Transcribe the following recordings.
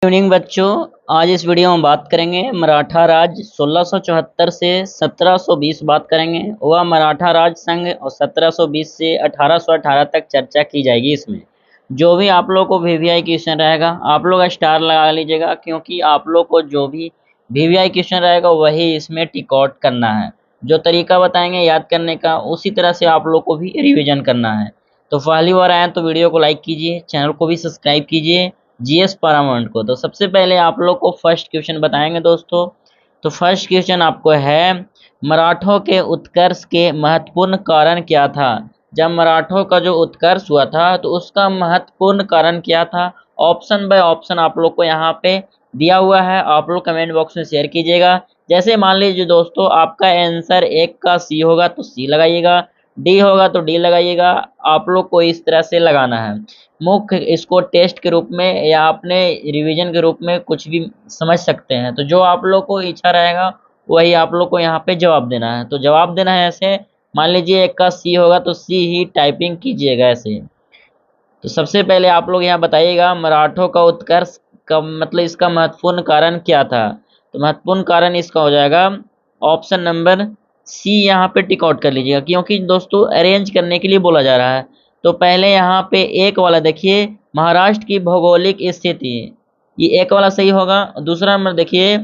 Evening बच्चों, आज इस वीडियो में बात करेंगे मराठा राज 1674 से 1720 बात करेंगे। वह मराठा राज संघ और 1720 से 1818 तक चर्चा की जाएगी। इसमें जो भी आप लोग को वीवीआई क्वेश्चन रहेगा आप लोग स्टार लगा लीजिएगा, क्योंकि आप लोग को जो भी वीवीआई क्वेश्चन रहेगा वही इसमें टिक आउट करना है। जो तरीका बताएंगे याद करने का उसी तरह से आप लोग को भी रिविजन करना है। तो पहली बार आए तो वीडियो को लाइक कीजिए, चैनल को भी सब्सक्राइब कीजिए जीएस पारामाउंट को। तो सबसे पहले आप लोग को फर्स्ट क्वेश्चन बताएंगे दोस्तों। तो फर्स्ट क्वेश्चन आपको है, मराठों के उत्कर्ष के महत्वपूर्ण कारण क्या था। जब मराठों का जो उत्कर्ष हुआ था तो उसका महत्वपूर्ण कारण क्या था। ऑप्शन बाय ऑप्शन आप लोग को यहाँ पे दिया हुआ है, आप लोग कमेंट बॉक्स में शेयर कीजिएगा। जैसे मान लीजिए दोस्तों आपका आंसर एक का सी होगा तो सी लगाइएगा, डी होगा तो डी लगाइएगा। आप लोग को इस तरह से लगाना है। मुख्य इसको टेस्ट के रूप में या अपने रिवीजन के रूप में कुछ भी समझ सकते हैं। तो जो आप लोग को इच्छा रहेगा वही आप लोग को यहाँ पे जवाब देना है। तो जवाब देना है ऐसे, मान लीजिए एक का सी होगा तो सी ही टाइपिंग कीजिएगा ऐसे। तो सबसे पहले आप लोग यहाँ बताइएगा मराठों का उत्कर्ष का मतलब इसका महत्वपूर्ण कारण क्या था। तो महत्वपूर्ण कारण इसका हो जाएगा ऑप्शन नंबर सी। यहाँ पे टिक आउट कर लीजिएगा, क्योंकि दोस्तों अरेंज करने के लिए बोला जा रहा है। तो पहले यहाँ पे एक वाला देखिए, महाराष्ट्र की भौगोलिक स्थिति, ये एक वाला सही होगा। दूसरा नंबर देखिए,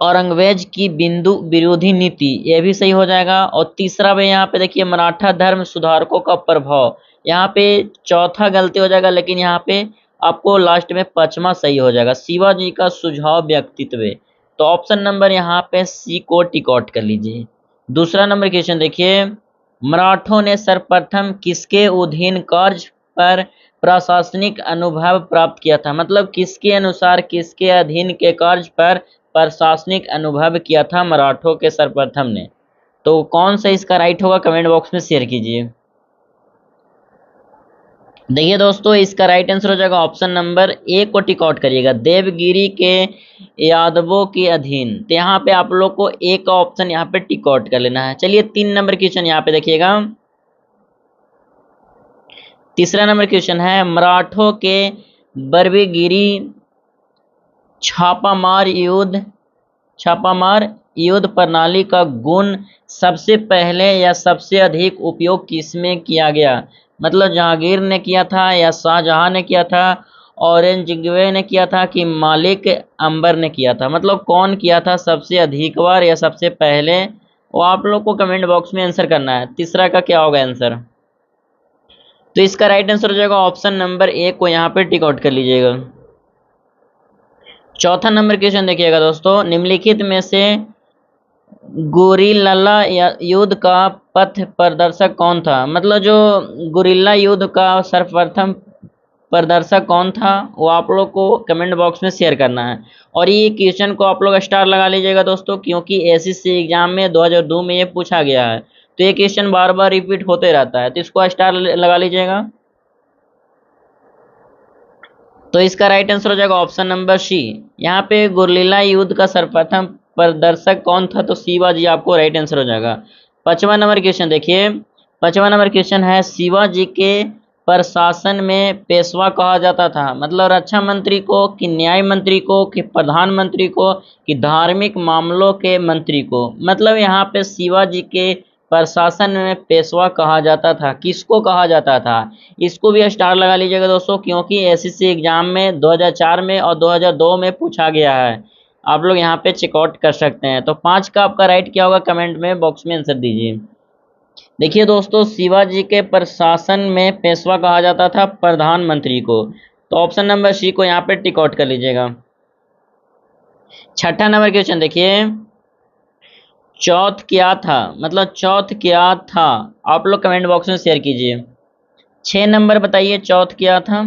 औरंगजेब की बिंदु विरोधी नीति, ये भी सही हो जाएगा। और तीसरा भी यहाँ पे देखिए, मराठा धर्म सुधारकों का प्रभाव। यहाँ पे चौथा गलती हो जाएगा, लेकिन यहाँ पे आपको लास्ट में पांचवा सही हो जाएगा, शिवाजी का सुझाव व्यक्तित्व। तो ऑप्शन नंबर यहाँ पे सी को टिक आउट कर लीजिए। दूसरा नंबर क्वेश्चन देखिए, मराठों ने सर्वप्रथम किसके अधीन कार्य पर प्रशासनिक अनुभव प्राप्त किया था। मतलब किसके अनुसार किसके अधीन के कार्य पर प्रशासनिक अनुभव किया था मराठों के सर्वप्रथम ने। तो कौन सा इसका राइट होगा कमेंट बॉक्स में शेयर कीजिए। देखिए दोस्तों, इसका राइट आंसर हो जाएगा ऑप्शन नंबर ए को टिक आउट करिएगा, देवगिरी के यादवों के अधीन। तो यहाँ पे आप लोग को ए का ऑप्शन यहाँ पे टिक आउट कर लेना है। चलिए 3 नंबर क्वेश्चन यहाँ पे देखिएगा। तीसरा नंबर क्वेश्चन है, मराठों के बरबीगिरी छापामार युद्ध प्रणाली का गुण सबसे पहले या सबसे अधिक उपयोग किसमें किया गया। मतलब जहांगीर ने किया था या शाहजहां ने किया था, औरंगजेब ने किया था कि मालिक अंबर ने किया था। मतलब कौन किया था सबसे अधिक बार या सबसे पहले, वो आप लोग को कमेंट बॉक्स में आंसर करना है। तीसरा का क्या होगा आंसर। तो इसका राइट आंसर हो जाएगा ऑप्शन नंबर ए को यहाँ पे टिक आउट कर लीजिएगा। चौथा नंबर क्वेश्चन देखिएगा दोस्तों, निम्नलिखित में से गुरिल्ला युद्ध का पथ प्रदर्शक कौन था। मतलब जो गुरिल्ला युद्ध का सर्वप्रथम प्रदर्शक कौन था, वो आप लोग को कमेंट बॉक्स में शेयर करना है। और ये क्वेश्चन को आप लोग स्टार लगा लीजिएगा दोस्तों, क्योंकि एसएससी एग्जाम में 2002 में ये पूछा गया है। तो ये क्वेश्चन बार बार रिपीट होते रहता है, तो इसको स्टार लगा लीजिएगा। तो इसका राइट आंसर हो जाएगा ऑप्शन नंबर सी। यहाँ पे गुरिल्ला युद्ध का सर्वप्रथम प्रदर्शक कौन था, तो शिवाजी आपको राइट आंसर हो जाएगा। 5वां नंबर क्वेश्चन देखिए, 5वां नंबर क्वेश्चन है, शिवाजी के प्रशासन में पेशवा कहा जाता था। मतलब रक्षा मंत्री को कि न्याय मंत्री को कि प्रधानमंत्री को कि धार्मिक मामलों के मंत्री को। मतलब यहाँ पे शिवाजी के प्रशासन में पेशवा कहा जाता था, किसको कहा जाता था। इसको भी स्टार लगा लीजिएगा दोस्तों, क्योंकि एसएससी एग्जाम में 2004 में और 2002 में पूछा गया है। आप लोग यहाँ पे चेकआउट कर सकते हैं। तो 5 का आपका राइट क्या होगा कमेंट में बॉक्स में आंसर दीजिए। देखिए दोस्तों, शिवाजी के प्रशासन में पेशवा कहा जाता था प्रधानमंत्री को। तो ऑप्शन नंबर सी को यहाँ पे टिक आउट कर लीजिएगा। 6ठा नंबर क्वेश्चन देखिए, चौथ क्या था। मतलब चौथ क्या था, आप लोग कमेंट बॉक्स में शेयर कीजिए। 6 नंबर बताइए चौथ क्या था।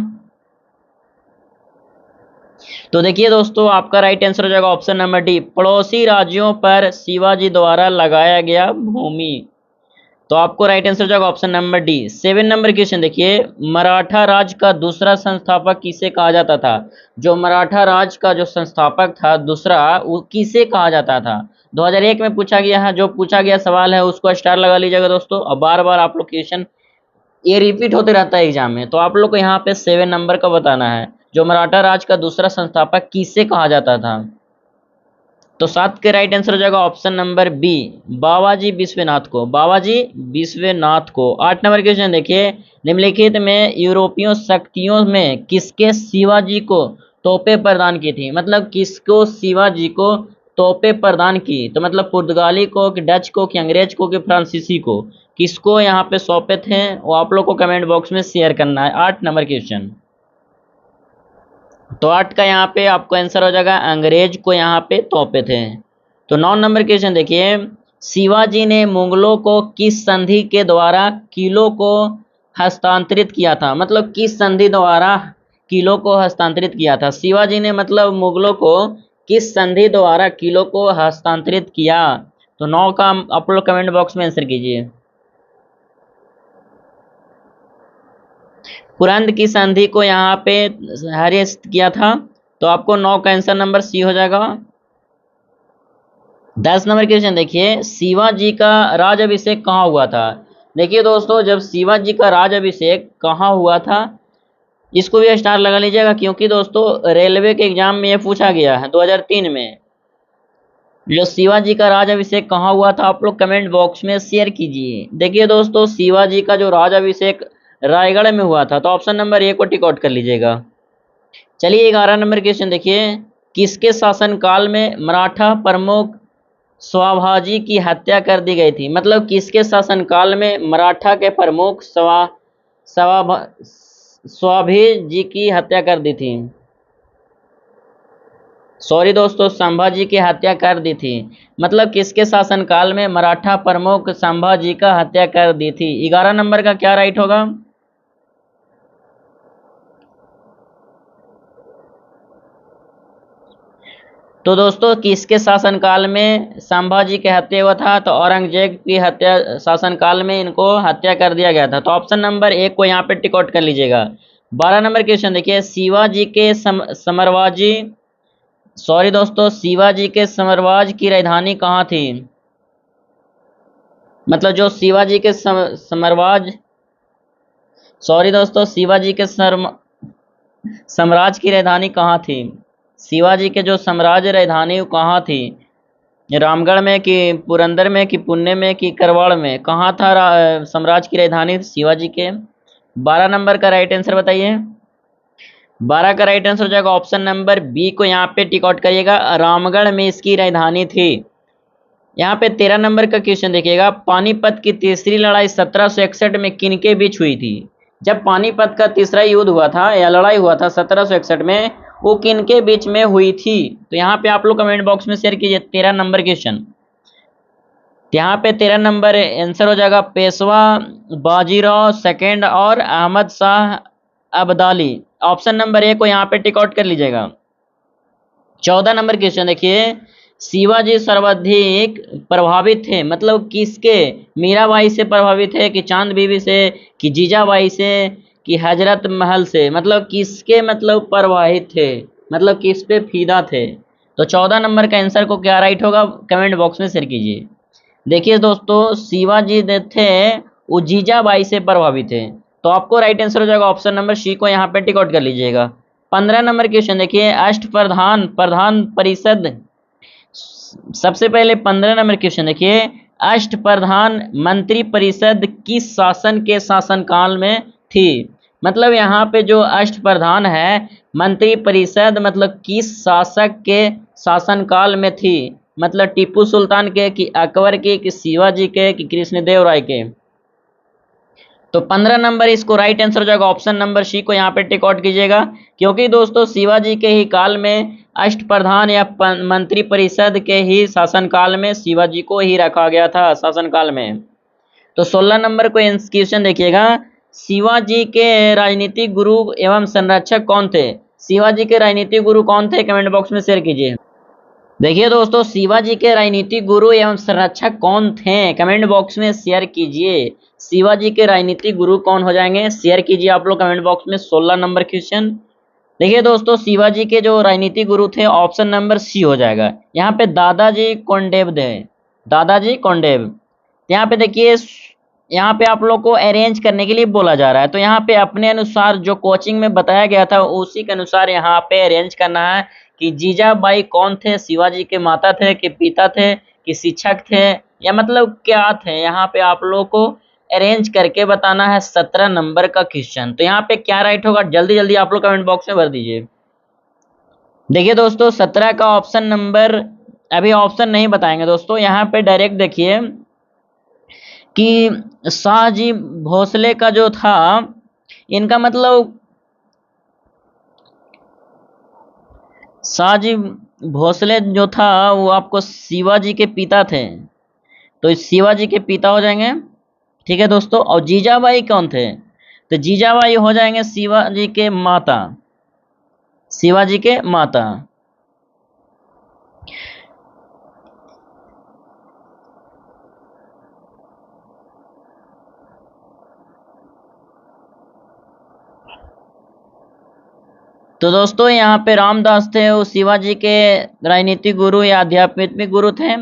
तो देखिए दोस्तों, आपका राइट आंसर हो जाएगा ऑप्शन नंबर डी, पड़ोसी राज्यों पर शिवाजी द्वारा लगाया गया भूमि। तो आपको राइट आंसर हो जाएगा option number D. 7 number question देखिए, मराठा राज का दूसरा संस्थापक किसे कहा जाता था। जो मराठा राज का जो संस्थापक था दूसरा, वो किसे कहा जाता था। 2001 में पूछा गया है। जो पूछा गया सवाल है उसको स्टार लगा लीजिएगा दोस्तों। और बार बार आप लोग क्वेश्चन ये रिपीट होते रहता है एग्जाम में, तो आप लोग को यहाँ पे 7 नंबर का बताना है। जो मराठा राज का दूसरा संस्थापक किसे कहा जाता था? तो 7 के राइट आंसर हो जाएगा ऑप्शन नंबर बी, बावाजी विश्वनाथ को। बावाजी विश्वनाथ को। 8 नंबर क्वेश्चन देखिए, निम्नलिखित में यूरोपीय शक्तियों में किसके शिवाजी को तोपें प्रदान की थी? मतलब किसको शिवाजी को तोपें प्रदान की? तो मतलब पुर्तगाली को कि डच को कि अंग्रेज को कि फ्रांसीसी को, किसको यहाँ पे सौंपे थे? वो आप लोग को कमेंट बॉक्स में शेयर करना है। 8 नंबर क्वेश्चन। तो 8 का यहाँ पे आपको आंसर हो जाएगा, अंग्रेज को यहाँ पे तोपे थे। तो 9 नंबर क्वेश्चन देखिए, शिवाजी ने मुगलों को किस संधि के द्वारा किलों को हस्तांतरित किया था? मतलब किस संधि द्वारा किलों को हस्तांतरित किया था? शिवाजी ने मतलब मुगलों को किस संधि द्वारा किलों को हस्तांतरित किया? तो 9 का आप लोग कमेंट बॉक्स में आंसर कीजिए। कुरंद की संधि को यहाँ पे हरेस्ट किया था। तो आपको 9 का आंसर नंबर सी हो जाएगा। 10 नंबर क्वेश्चन देखिए, शिवाजी का राज अभिषेक कहाँ हुआ था? देखिए दोस्तों, जब शिवाजी का राज अभिषेक कहाँ हुआ था, इसको भी स्टार लगा लीजिएगा, क्योंकि दोस्तों रेलवे के एग्जाम में ये पूछा गया है 2003 में। जो शिवाजी का राज अभिषेक कहाँ हुआ था, आप लोग कमेंट बॉक्स में शेयर कीजिए। देखिए दोस्तों, शिवाजी का जो राज अभिषेक रायगढ़ में हुआ था। तो ऑप्शन नंबर ए को टिक आउट कर लीजिएगा। चलिए 11 नंबर क्वेश्चन देखिए, किसके शासनकाल में मराठा प्रमुख स्वाभाजी की हत्या कर दी गई थी? मतलब किसके शासनकाल में मराठा के प्रमुख स्वाभाजी की हत्या कर दी थी? सॉरी दोस्तों, संभाजी की हत्या कर दी थी। मतलब किसके शासनकाल में मराठा प्रमुख संभाजी का हत्या कर दी थी? 11 नंबर का क्या राइट होगा? तो दोस्तों, किसके शासनकाल में संभाजी की हत्या हुआ था? तो औरंगजेब की हत्या शासनकाल में इनको हत्या कर दिया गया था। तो ऑप्शन नंबर 1 को यहाँ पे टिक आउट कर लीजिएगा। 12 नंबर क्वेश्चन देखिए, शिवाजी के समरवाजी सॉरी दोस्तों, शिवाजी के साम्राज्य की राजधानी कहाँ थी? मतलब जो शिवाजी के साम्राज्य सॉरी दोस्तों, शिवाजी के साम्राज्य की राजधानी कहाँ थी? शिवाजी के जो साम्राज्य राजधानी वो कहाँ थी? रामगढ़ में कि पुरंदर में कि पुणे में कि करवाड़ में, कहाँ था साम्राज्य की राजधानी शिवाजी के? 12 नंबर का राइट आंसर बताइए। 12 का राइट आंसर हो जाएगा ऑप्शन नंबर बी को यहाँ पे टिक आउट करिएगा, रामगढ़ में इसकी राजधानी थी। यहाँ पे 13 नंबर का क्वेश्चन देखिएगा, पानीपत की तीसरी लड़ाई 1761 में किनके बीच हुई थी? जब पानीपत का तीसरा युद्ध हुआ था या लड़ाई हुआ था 1761 में, वो किनके बीच में हुई थी? तो यहाँ पे आप लोग कमेंट बॉक्स में शेयर कीजिए 13 नंबर क्वेश्चन। यहाँ पे 13 नंबर आंसर हो जाएगा पेशवा बाजीराव सेकेंड और Ahmad Shah Abdali. Option number A को यहाँ पे टिक आउट कर लीजिएगा। 14 नंबर क्वेश्चन देखिए, शिवाजी सर्वाधिक प्रभावित थे मतलब किसके? मीराबाई से प्रभावित है कि चांद बीबी से कि जीजाबाई से कि हजरत महल से? मतलब किसके मतलब प्रभावित थे, मतलब किस पे फीदा थे? तो 14 नंबर का आंसर को क्या राइट होगा, कमेंट बॉक्स में शेयर कीजिए। देखिए दोस्तों, शिवाजी थे वो जीजाबाई से प्रभावित थे। तो आपको राइट आंसर हो जाएगा ऑप्शन नंबर सी को यहाँ पे टिक आउट कर लीजिएगा। 15 नंबर क्वेश्चन देखिए, अष्टप्रधान प्रधान परिषद सबसे पहले 15 नंबर क्वेश्चन देखिए, अष्टप्रधान मंत्री परिषद किस शासन के शासनकाल में थी? मतलब यहाँ पे जो अष्टप्रधान है मंत्री परिषद मतलब किस शासक के शासनकाल में थी? मतलब टीपू सुल्तान के कि अकबर के कि शिवाजी के कि कृष्णदेव राय के? तो 15 नंबर इसको राइट आंसर हो जाएगा ऑप्शन नंबर सी को यहाँ पे टिक आउट कीजिएगा, क्योंकि दोस्तों शिवाजी के ही काल में अष्टप्रधान या मंत्री परिषद के ही शासनकाल में शिवाजी को ही रखा गया था शासनकाल में। तो 16 नंबर को क्वेश्चन देखिएगा, शिवाजी के राजनीतिक गुरु एवं संरक्षक कौन थे? शिवाजी के राजनीतिक गुरु कौन थे, कमेंट बॉक्स में शेयर कीजिए। देखिए दोस्तों, शिवाजी के राजनीतिक गुरु एवं संरक्षक कौन थे, कमेंट बॉक्स में शेयर कीजिए। शिवाजी के राजनीतिक गुरु कौन हो जाएंगे, शेयर कीजिए आप लोग कमेंट बॉक्स में। 16 नंबर क्वेश्चन देखिए दोस्तों, शिवाजी के जो राजनीतिक गुरु थे ऑप्शन नंबर सी हो जाएगा। यहाँ पे दादाजी कोंडेव थे, दादाजी कोंडेव। यहाँ पे देखिए यहाँ पे आप लोग को अरेंज करने के लिए बोला जा रहा है। तो यहाँ पे अपने अनुसार जो कोचिंग में बताया गया था उसी के अनुसार यहाँ पे अरेंज करना है कि जीजाबाई कौन थे, शिवाजी के माता थे कि पिता थे कि शिक्षक थे या मतलब क्या थे। यहाँ पे आप लोग को अरेंज करके बताना है 17 नंबर का क्वेश्चन। तो यहाँ पे क्या राइट होगा जल्दी जल्दी आप लोग कमेंट बॉक्स में भर दीजिए। देखिए दोस्तों 17 का ऑप्शन नंबर, अभी ऑप्शन नहीं बताएंगे दोस्तों, यहाँ पे डायरेक्ट देखिए कि शाहजी भोसले का जो था, इनका मतलब शाहजी भोसले जो था वो आपको शिवाजी के पिता थे, तो शिवाजी के पिता हो जाएंगे। ठीक है दोस्तों, और जीजाबाई कौन थे, तो जीजाबाई हो जाएंगे शिवाजी के माता, शिवाजी के माता। तो दोस्तों यहाँ पे रामदास थे, वो शिवाजी के राजनीतिक गुरु या आध्यात्मिक गुरु थे,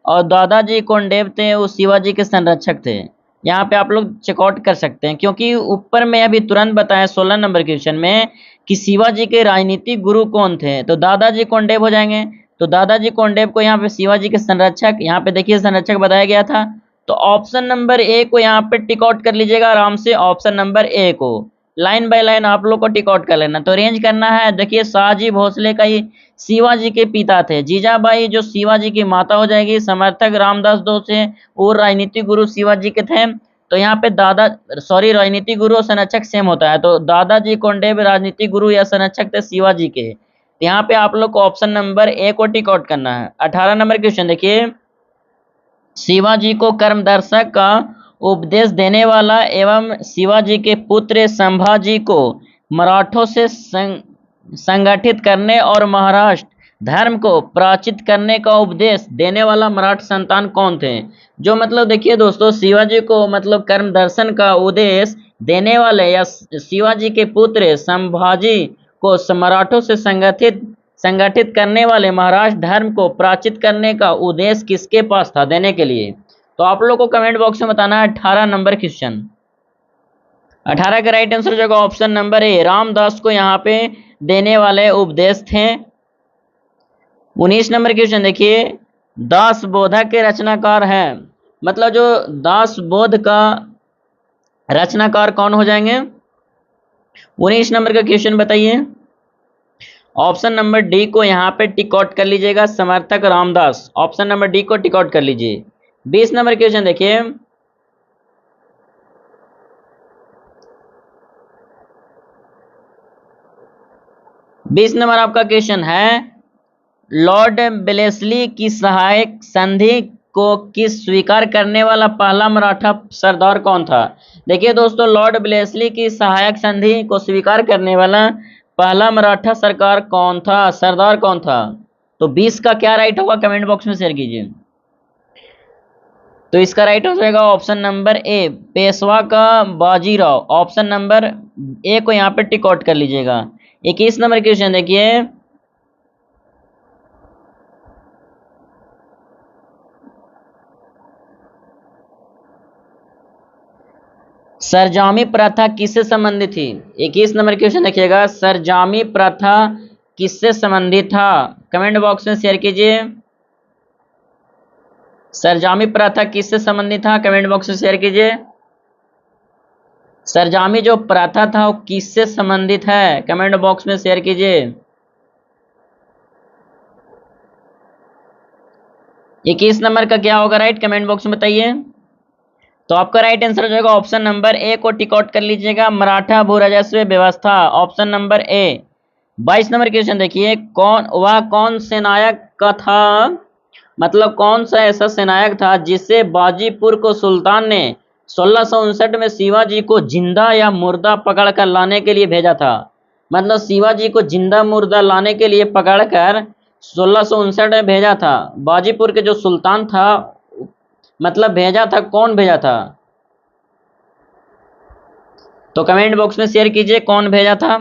और दादाजी कोंडेव थे, वो शिवाजी के संरक्षक थे। यहाँ पे आप लोग चेकआउट कर सकते हैं क्योंकि ऊपर में अभी तुरंत बताया 16 नंबर क्वेश्चन में कि शिवाजी के राजनीतिक गुरु कौन थे, तो दादाजी कोंडेव हो जाएंगे। तो दादाजी कोंडेव को यहाँ पे शिवाजी के संरक्षक, यहाँ पे देखिए संरक्षक बताया गया था। तो ऑप्शन नंबर ए को यहाँ पे टिक आउट कर लीजिएगा आराम से, ऑप्शन नंबर ए को लाइन बाय लाइन आप लोग को टिक आउट कर लेना। तो रेंज करना है, देखिए शाहजी भोसले का ही शिवाजी के पिता थे, जीजाबाई जो शिवाजी की माता हो जाएगी, समर्थक रामदास दो थे और राजनीतिक गुरु शिवाजी के थे। तो यहाँ पे राजनीतिक गुरु और संरक्षक सेम होता है, तो दादाजी कोंडेव राजनीतिक गुरु या संरक्षक थे शिवाजी के। यहाँ पे आप लोग को ऑप्शन नंबर ए को टिक आउट करना है। 18 नंबर क्वेश्चन देखिए, शिवाजी को कर्म दर्शक का उपदेश देने वाला एवं शिवाजी के पुत्र संभाजी को मराठों से संगठित करने और महाराष्ट्र धर्म को प्राचित करने का उपदेश देने वाला मराठा संतान कौन थे। जो मतलब देखिए दोस्तों शिवाजी को मतलब कर्म दर्शन का उपदेश देने वाले या शिवाजी के पुत्र संभाजी को मराठों से संगठित करने वाले महाराष्ट्र धर्म को प्राचित करने का उद्देश्य किसके पास था देने के लिए। तो आप लोग को कमेंट बॉक्स में बताना है 18 नंबर क्वेश्चन। 18 का राइट आंसर हो जाएगा ऑप्शन नंबर ए, रामदास को यहाँ पे देने वाले उपदेश थे। 19 नंबर क्वेश्चन देखिए, दास बोधक के रचनाकार है, मतलब जो दास बोध का रचनाकार कौन हो जाएंगे। 19 नंबर का क्वेश्चन बताइए। ऑप्शन नंबर डी को यहाँ पे टिक आउट कर लीजिएगा, समर्थक रामदास, ऑप्शन नंबर डी को टिक आउट कर लीजिए। 20 नंबर क्वेश्चन देखिए, बीस नंबर आपका क्वेश्चन है, लॉर्ड वेलेस्ली की सहायक संधि को किस स्वीकार करने वाला पहला मराठा सरदार कौन था। देखिए दोस्तों लॉर्ड वेलेस्ली की सहायक संधि को स्वीकार करने वाला पहला मराठा सरकार कौन था, सरदार कौन था। तो 20 का क्या राइट होगा कमेंट बॉक्स में शेयर कीजिए। तो इसका राइट हो जाएगा ऑप्शन नंबर ए, पेशवा का बाजीराव, ऑप्शन नंबर ए को यहाँ पे टिक आउट कर लीजिएगा। 21 नंबर क्वेश्चन देखिए, सरजामी प्रथा किससे संबंधित थी। 21 नंबर क्वेश्चन देखिएगा, सरजामी प्रथा किससे संबंधित था, कमेंट बॉक्स में शेयर कीजिए। सरजामी प्रथा किससे संबंधित था, कमेंट बॉक्स में शेयर कीजिए। सरजामी जो प्रथा था वो किससे संबंधित है, कमेंट बॉक्स में शेयर कीजिए। 21 नंबर का क्या होगा राइट, कमेंट बॉक्स में बताइए। तो आपका राइट आंसर हो जाएगा ऑप्शन नंबर ए को टिक आउट कर लीजिएगा, मराठा भू राजस्व व्यवस्था, ऑप्शन नंबर ए। 22 नंबर क्वेश्चन देखिए, कौन सेनायक का था, मतलब कौन सा ऐसा सेनायक था जिसे बाजीपुर को सुल्तान ने 1659 में शिवाजी को जिंदा या मुर्दा पकड़कर लाने के लिए भेजा था। मतलब शिवाजी को जिंदा मुर्दा लाने के लिए पकड़कर 1659 में भेजा था। बाजीपुर के जो सुल्तान था मतलब भेजा था, कौन भेजा था, तो कमेंट बॉक्स में शेयर कीजिए कौन भेजा था।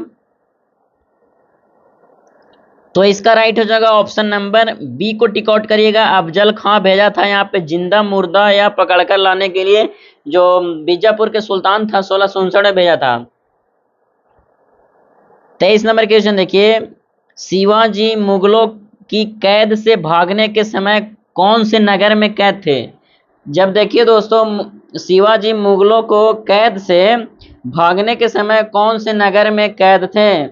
तो इसका राइट हो जाएगा ऑप्शन नंबर बी को टिक आउट करिएगा। अफजल खां भेजा था यहाँ पे जिंदा मुर्दा या पकड़कर लाने के लिए, जो बीजापुर के सुल्तान था 1659 में भेजा था। 23 नंबर क्वेश्चन देखिए, शिवाजी मुगलों की कैद से भागने के समय कौन से नगर में कैद थे? जब देखिए दोस्तों, शिवाजी मुगलों को कैद से भागने के समय कौन से नगर में कैद थे?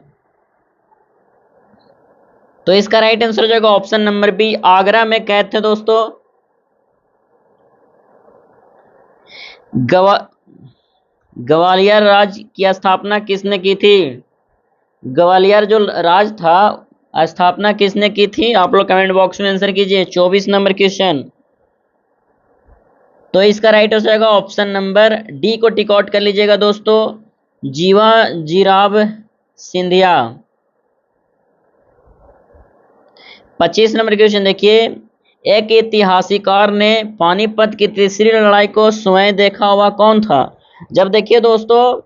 तो इसका राइट आंसर हो जाएगा ऑप्शन नंबर बी, आगरा में कैद थे दोस्तों। ग्वालियर राज्य की स्थापना किसने की थी? ग्वालियर जो राज था, स्थापना किसने की थी? आप लोग कमेंट बॉक्स में आंसर कीजिए। 24 नंबर क्वेश्चन। तो इसका राइट हो जाएगा ऑप्शन नंबर डी को टिक आउट कर लीजिएगा दोस्तों, जीवा जीराव सिंधिया। 25 नंबर क्वेश्चन देखिए, एक इतिहासकार ने पानीपत की तीसरी लड़ाई को स्वयं देखा हुआ कौन था? जब देखिए दोस्तों,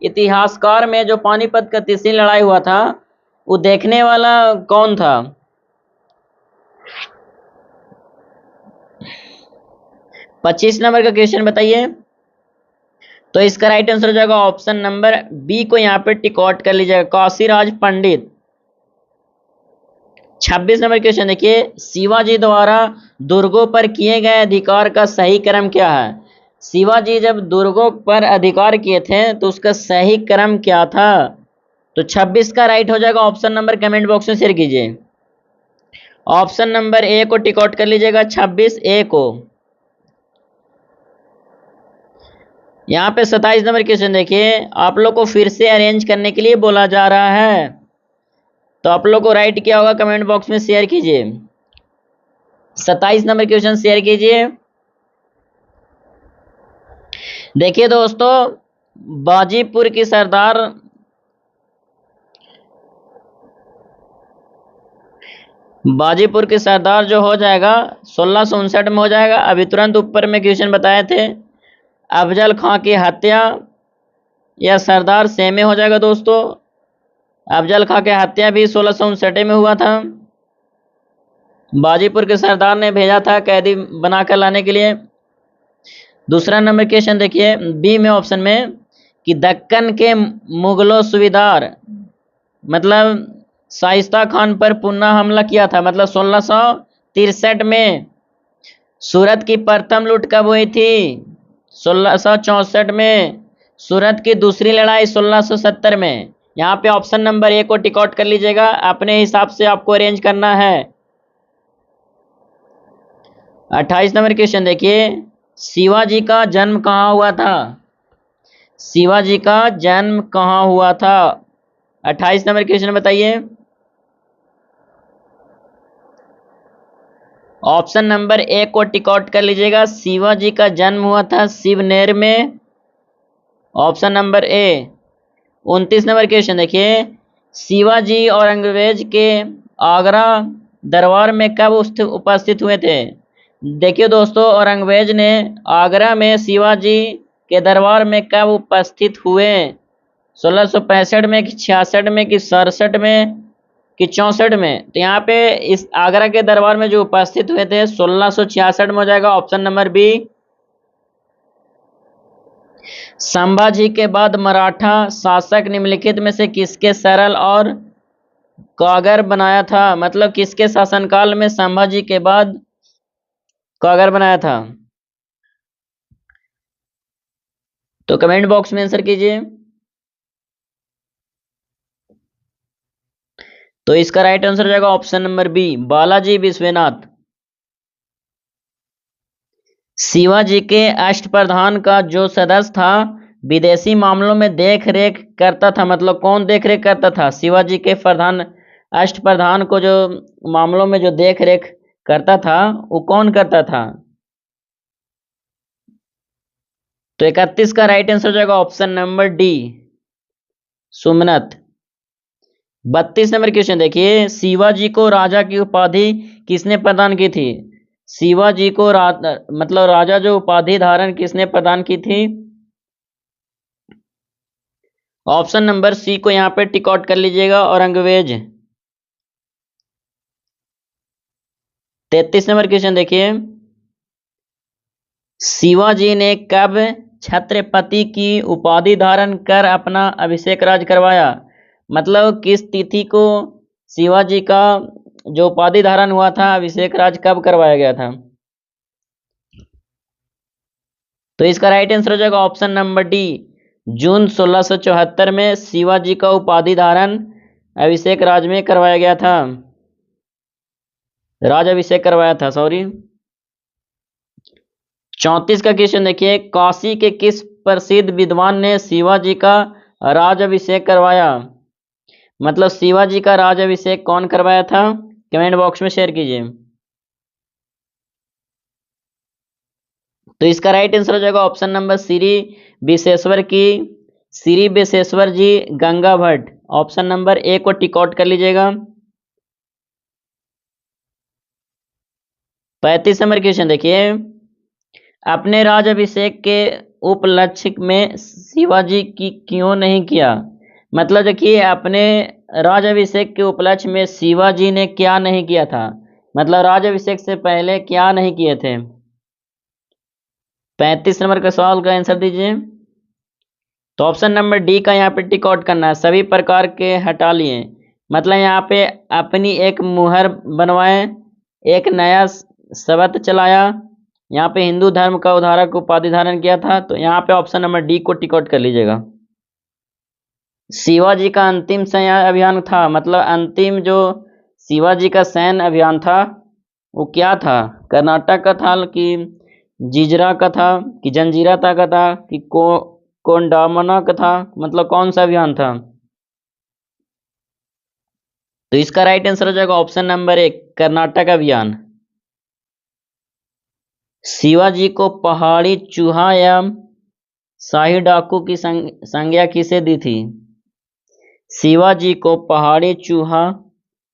इतिहासकार में जो पानीपत का तीसरी लड़ाई हुआ था, वो देखने वाला कौन था? 25 नंबर का क्वेश्चन बताइए। तो इसका राइट आंसर हो जाएगा ऑप्शन नंबर बी को यहाँ पे टिक आउट कर लीजिएगा, काशीराज पंडित। 26 नंबर क्वेश्चन देखिए, शिवाजी द्वारा दुर्गों पर किए गए अधिकार का सही क्रम क्या है? शिवाजी जब दुर्गों पर अधिकार किए थे तो उसका सही क्रम क्या था? तो 26 का राइट हो जाएगा ऑप्शन नंबर, कमेंट बॉक्स में शेयर कीजिए। ऑप्शन नंबर ए को टिक आउट कर लीजिएगा, 26 ए को। यहाँ पे 27 नंबर क्वेश्चन देखिए, आप लोग को फिर से अरेंज करने के लिए बोला जा रहा है, तो आप लोग को राइट क्या होगा कमेंट बॉक्स में शेयर कीजिए। 27 नंबर क्वेश्चन शेयर कीजिए। देखिए दोस्तों, बाजीपुर की सरदार जो हो जाएगा 1659 में हो जाएगा। अभी तुरंत ऊपर में क्वेश्चन बताए थे, अफजल खां की हत्या या सरदार सेमे हो जाएगा दोस्तों। अफजल खां की हत्या भी 1659 में हुआ था। बाजीपुर के सरदार ने भेजा था कैदी बनाकर लाने के लिए। दूसरा नंबर क्वेश्चन देखिए बी में ऑप्शन में, कि दक्कन के मुगलों सूबेदार मतलब शाइस्ता खान पर पुनः हमला किया था, मतलब 1663 में। सूरत की प्रथम लूट कब हुई थी? 1664 में। सूरत की दूसरी लड़ाई 1670 में। यहाँ पे ऑप्शन नंबर ए को टिक आउट कर लीजिएगा, अपने हिसाब से आपको अरेंज करना है। 28 नंबर क्वेश्चन देखिए, शिवाजी का जन्म कहाँ हुआ था? शिवाजी का जन्म कहाँ हुआ था? 28 नंबर क्वेश्चन बताइए। ऑप्शन नंबर ए को टिक आउट कर लीजिएगा, शिवाजी का जन्म हुआ था शिवनेर में। ऑप्शन नंबर ए। 29 नंबर क्वेश्चन देखिए, शिवाजी औरंगजेब के आगरा दरबार में कब उपस्थित हुए थे? देखिए दोस्तों, औरंगजेब ने आगरा में शिवाजी के दरबार में कब उपस्थित हुए? 1665 में कि 66 में कि 67 में कि 64 में? तो यहाँ पे इस आगरा के दरबार में जो उपस्थित हुए थे 1666 में हो जाएगा ऑप्शन नंबर बी। संभाजी के बाद मराठा शासक निम्नलिखित में से किसके सरल और कागर बनाया था? मतलब किसके शासनकाल में संभाजी के बाद कागर बनाया था? तो कमेंट बॉक्स में आंसर कीजिए। तो इसका राइट आंसर हो जाएगा option number B, Balaji Vishwanath. Shivaji के अष्टप्रधान का जो सदस्य था विदेशी मामलों में देख रेख करता था, मतलब कौन देख रेख करता था? शिवाजी के अष्टप्रधान को जो मामलों में जो देख रेख करता था वो कौन करता था? तो 31 का राइट आंसर हो जाएगा ऑप्शन नंबर डी, सुमनत। 32 नंबर क्वेश्चन देखिए, शिवाजी को राजा की उपाधि किसने प्रदान की थी? शिवाजी को मतलब राजा जो उपाधि धारण किसने प्रदान की थी? ऑप्शन नंबर सी को यहाँ पे टिक आउट कर लीजिएगा, औरंगजेब। 33 नंबर क्वेश्चन देखिए, शिवाजी ने कब छत्रपति की उपाधि धारण कर अपना अभिषेक राज करवाया? मतलब किस तिथि को शिवाजी का जो उपाधि धारण हुआ था, अभिषेक राज कब करवाया गया था? तो इसका राइट आंसर हो जाएगा ऑप्शन नंबर डी, जून 1674 में शिवाजी का उपाधि धारण अभिषेक राज में करवाया गया था, राज अभिषेक करवाया था, सॉरी। 34 का क्वेश्चन देखिए, काशी के किस प्रसिद्ध विद्वान ने शिवाजी का राज अभिषेक करवाया? मतलब शिवाजी का राज अभिषेक कौन करवाया था? कमेंट बॉक्स में शेयर कीजिए। तो इसका राइट आंसर हो जाएगा ऑप्शन नंबर श्री विशेश्वर की, Shri Vishweshwar ji Ganga Bhatt. Option number A को टिक आउट कर लीजिएगा। 35 नंबर क्वेश्चन देखिए, अपने राज अभिषेक के उपलक्ष्य में शिवाजी की क्यों नहीं किया? मतलब देखिए, अपने राज अभिषेक के उपलक्ष्य में शिवाजी ने क्या नहीं किया था? मतलब राज अभिषेक से पहले क्या नहीं किए थे? 35 नंबर का सवाल का आंसर दीजिए। तो ऑप्शन नंबर डी का यहाँ पे टिक आउट करना है, सभी प्रकार के हटा लिए। मतलब यहाँ पे अपनी एक मुहर बनवाए, एक नया शब्द चलाया, यहाँ पे हिंदू धर्म का उद्धारक उपाधि धारण किया था। तो यहाँ पे ऑप्शन नंबर डी को टिक आउट कर लीजिएगा। शिवाजी का अंतिम सैन्य अभियान था, मतलब अंतिम जो शिवाजी का सैन्य अभियान था वो क्या था? कर्नाटक का था कि जिजरा का था कि जंजीरा था का था कि कोंडामना का था? मतलब कौन सा अभियान था? तो इसका राइट आंसर हो जाएगा ऑप्शन नंबर एक, कर्नाटक अभियान। शिवाजी को पहाड़ी चूहा या शाही डाकू की संज्ञा किसे दी थी? शिवाजी को पहाड़ी चूहा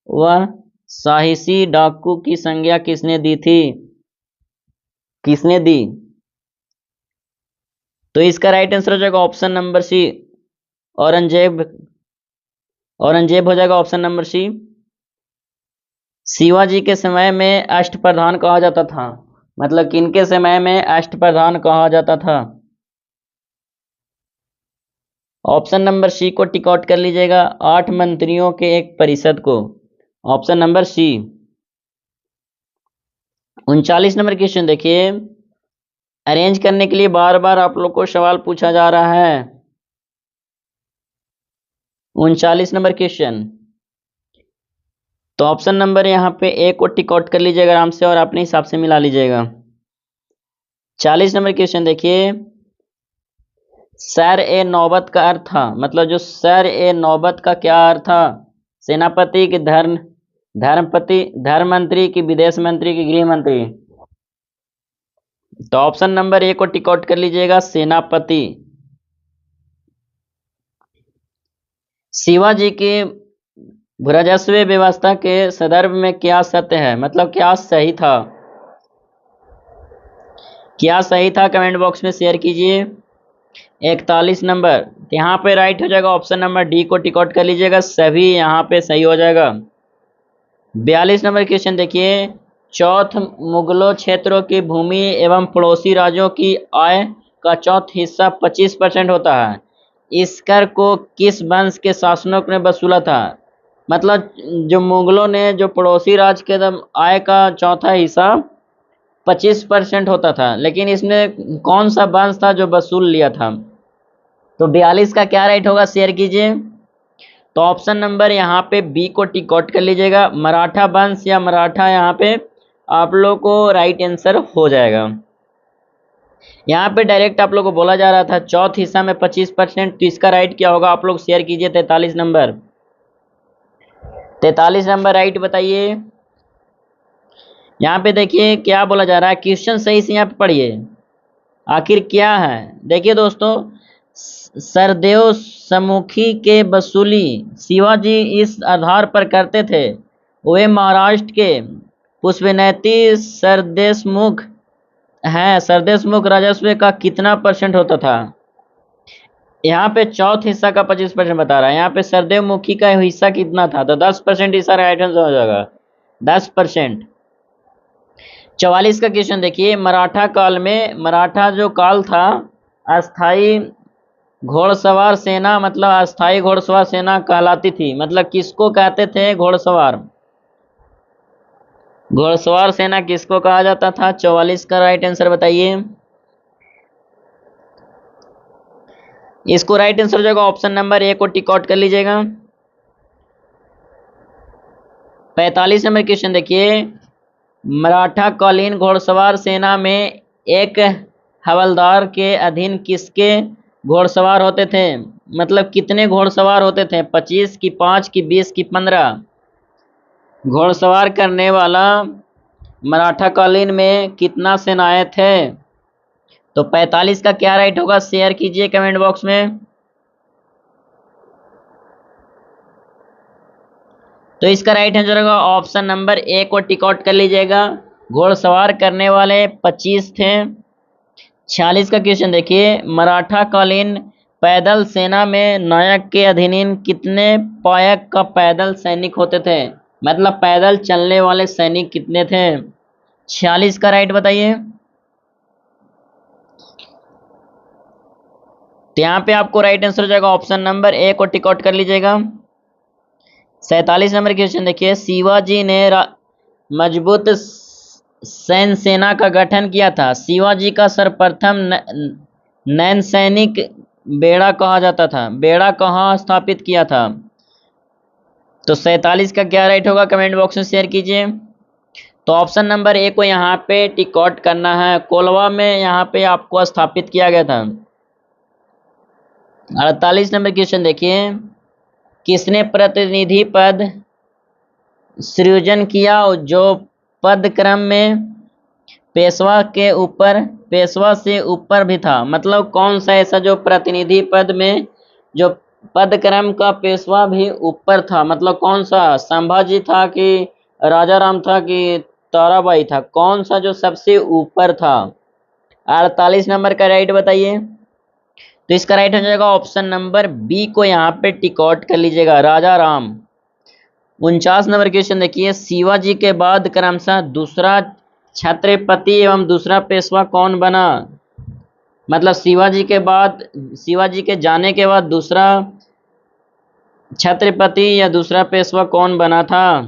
व साहसी डाकू की संज्ञा किसने दी थी? किसने दी? तो इसका राइट आंसर हो जाएगा option number C, Aurangzeb. Aurangzeb हो जाएगा ऑप्शन नंबर सी। शिवाजी के समय में अष्टप्रधान कहा जाता था, मतलब किनके समय में अष्टप्रधान कहा जाता था? ऑप्शन नंबर सी को टिक आउट कर लीजिएगा, 8 मंत्रियों के एक परिषद को। Option number C. 39 number question देखिए, अरेंज करने के लिए बार बार आप लोग को सवाल पूछा जा रहा है। 39 नंबर क्वेश्चन, तो ऑप्शन नंबर यहाँ पे ए को टिक आउट कर लीजिएगा आराम से और अपने हिसाब से मिला लीजिएगा। 40 नंबर क्वेश्चन देखिए, सर ए नौबत का अर्थ था, मतलब जो सर ए नौबत का क्या अर्थ था? सेनापति की धर्मपति, धर्म मंत्री की विदेश मंत्री की गृह मंत्री? तो ऑप्शन नंबर ए को टिक आउट कर लीजिएगा, सेनापति। शिवाजी की भूराजस्व व्यवस्था के संदर्भ में क्या सत्य है? मतलब क्या सही था? क्या सही था? कमेंट बॉक्स में शेयर कीजिए। 41 नंबर, तो यहाँ पे राइट हो जाएगा ऑप्शन नंबर डी को टिक आउट कर लीजिएगा, सभी यहाँ पे सही हो जाएगा। 42 नंबर क्वेश्चन देखिए, चौथ मुगलों क्षेत्रों की भूमि एवं पड़ोसी राज्यों की आय का चौथ हिस्सा 25% होता है। इस कर को किस वंश के शासकों ने वसूला था? मतलब जो मुगलों ने जो पड़ोसी राज्य के आय का चौथा हिस्सा 25% होता था, लेकिन इसमें कौन सा वंश था जो वसूल लिया था? तो 42 का क्या राइट होगा, शेयर कीजिए। तो ऑप्शन नंबर यहाँ पे बी को टिक आउट कर लीजिएगा, मराठा वंश या मराठा, यहाँ पे आप लोग को राइट आंसर हो जाएगा। यहाँ पे डायरेक्ट आप लोग को बोला जा रहा था चौथ हिस्सा में 25%, तो इसका राइट क्या होगा आप लोग शेयर कीजिए। 43 नंबर, 43 नंबर राइट बताइए। यहाँ पे देखिए क्या बोला जा रहा है, क्वेश्चन सही से यहाँ पे पढ़िए आखिर क्या है। देखिए दोस्तों, सरदेव सम्मुखी के वसूली शिवाजी इस आधार पर करते थे, वे महाराष्ट्र के पुष्पवैती सरदेशमुख हैं। सरदेशमुख राजस्व का कितना परसेंट होता था? यहाँ पे चौथ हिस्सा का 25% बता रहा है, यहाँ पे सरदेव मुखी का हिस्सा कितना था? तो 10% हिस्सा राइट आंसर हो जाएगा, 10%। 44 का क्वेश्चन देखिए, मराठा काल में, मराठा जो काल था, अस्थाई घोड़सवार सेना, मतलब अस्थाई घोड़सवार सेना कहलाती थी। मतलब किसको कहते थे घोड़सवार? घोड़सवार सेना किसको कहा जाता था? 44 का राइट आंसर बताइए। इसको राइट आंसर हो जाएगा ऑप्शन नंबर ए को टिक आउट कर लीजिएगा। 45 नंबर क्वेश्चन देखिए, मराठा कालीन घोड़सवार सेना में एक हवलदार के अधीन किसके घोड़सवार होते थे? मतलब कितने घोड़सवार होते थे? 25 की 5 की 20 की 15 घोड़सवार करने वाला मराठा कालीन में कितना सेनाएं थे? तो 45 का क्या राइट होगा? शेयर कीजिए कमेंट बॉक्स में। तो इसका राइट आंसर होगा ऑप्शन नंबर ए को टिक आउट कर लीजिएगा। घोड़सवार करने वाले 25 थे। 46 का क्वेश्चन देखिए, मराठा कालीन पैदल सेना में नायक के अधीन कितने पायक का पैदल सैनिक होते थे? मतलब पैदल चलने वाले सैनिक कितने थे? 46 का राइट बताइए। तो यहाँ पे आपको राइट आंसर हो जाएगा ऑप्शन नंबर ए को टिक आउट कर लीजिएगा। 47 नंबर क्वेश्चन देखिए, शिवाजी ने मजबूत सैन्य सेना का गठन किया था। शिवाजी का सर्वप्रथम नैन सैनिक बेड़ा कहा जाता था। बेड़ा कहाँ स्थापित किया था? तो 47 का क्या राइट होगा? कमेंट बॉक्स में शेयर कीजिए। तो ऑप्शन नंबर ए को यहाँ पे टिक आउट करना है। कोलवा में यहाँ पे आपको स्थापित किया गया था। 48 नंबर क्वेश्चन देखिए, किसने प्रतिनिधि पद सृजन किया जो पद क्रम में पेशवा से ऊपर भी था? मतलब कौन सा ऐसा जो प्रतिनिधि पद में जो पद क्रम का पेशवा भी ऊपर था? मतलब कौन सा? संभाजी था कि राजा राम था कि ताराबाई था? कौन सा जो सबसे ऊपर था? 48 नंबर का राइट बताइए। तो इसका राइट हो जाएगा ऑप्शन नंबर बी को यहाँ पे टिक आउट कर लीजिएगा, राजा राम। 49 नंबर क्वेश्चन देखिए, शिवाजी के बाद क्रमशः दूसरा छत्रपति एवं दूसरा पेशवा कौन बना? मतलब शिवाजी के जाने के बाद दूसरा छत्रपति या दूसरा पेशवा कौन बना था?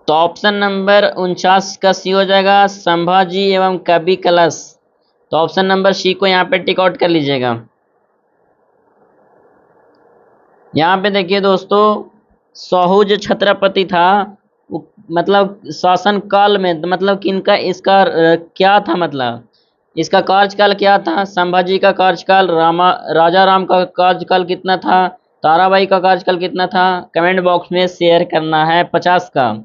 तो ऑप्शन नंबर 49 का सी हो जाएगा, संभाजी एवं कवि कलश। तो ऑप्शन नंबर सी को यहाँ पे टिक आउट कर लीजिएगा। यहाँ पे देखिए दोस्तों, साहू जो छत्रपति था, मतलब शासन काल में, मतलब किनका, इसका क्या था? मतलब इसका कार्यकाल क्या था? संभाजी का कार्यकाल, राजा राम का कार्यकाल कितना था? ताराबाई का कार्यकाल कितना था? कमेंट बॉक्स में शेयर करना है 50 का।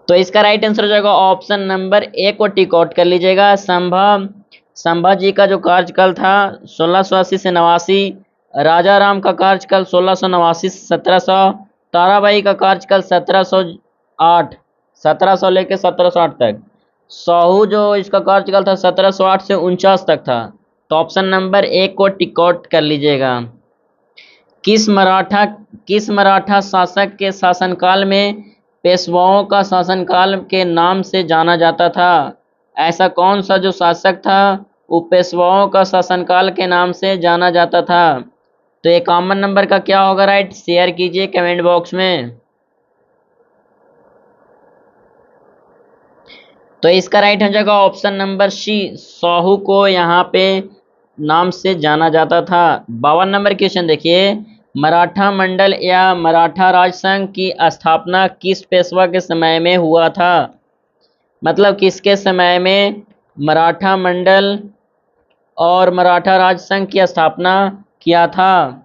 तो इसका राइट आंसर हो जाएगा ऑप्शन नंबर ए को टिक आउट कर लीजिएगा। संभाजी का जो कार्यकाल था 1680 से 89, राजा राम का कार्यकाल 1689 से 1700, ताराबाई का कार्यकाल 1700 लेके 1708 तक। साहू जो इसका कार्यकाल था 1708 से 49 तक था। तो ऑप्शन नंबर ए को टिक आउट कर लीजिएगा। किस मराठा शासक के शासनकाल में पेशवाओं का शासनकाल के नाम से जाना जाता था? ऐसा कौन सा जो शासक था वो पेशवाओं का शासनकाल के नाम से जाना जाता था? तो 51 नंबर का क्या होगा राइट? शेयर कीजिए कमेंट बॉक्स में। तो इसका राइट हो जाएगा ऑप्शन नंबर सी, साहू को यहाँ पे नाम से जाना जाता था। 52 नंबर क्वेश्चन देखिए, मराठा मंडल या मराठा राज संघ की स्थापना किस पेशवा के समय में हुआ था? मतलब किसके समय में मराठा मंडल और मराठा राज संघ की स्थापना किया था?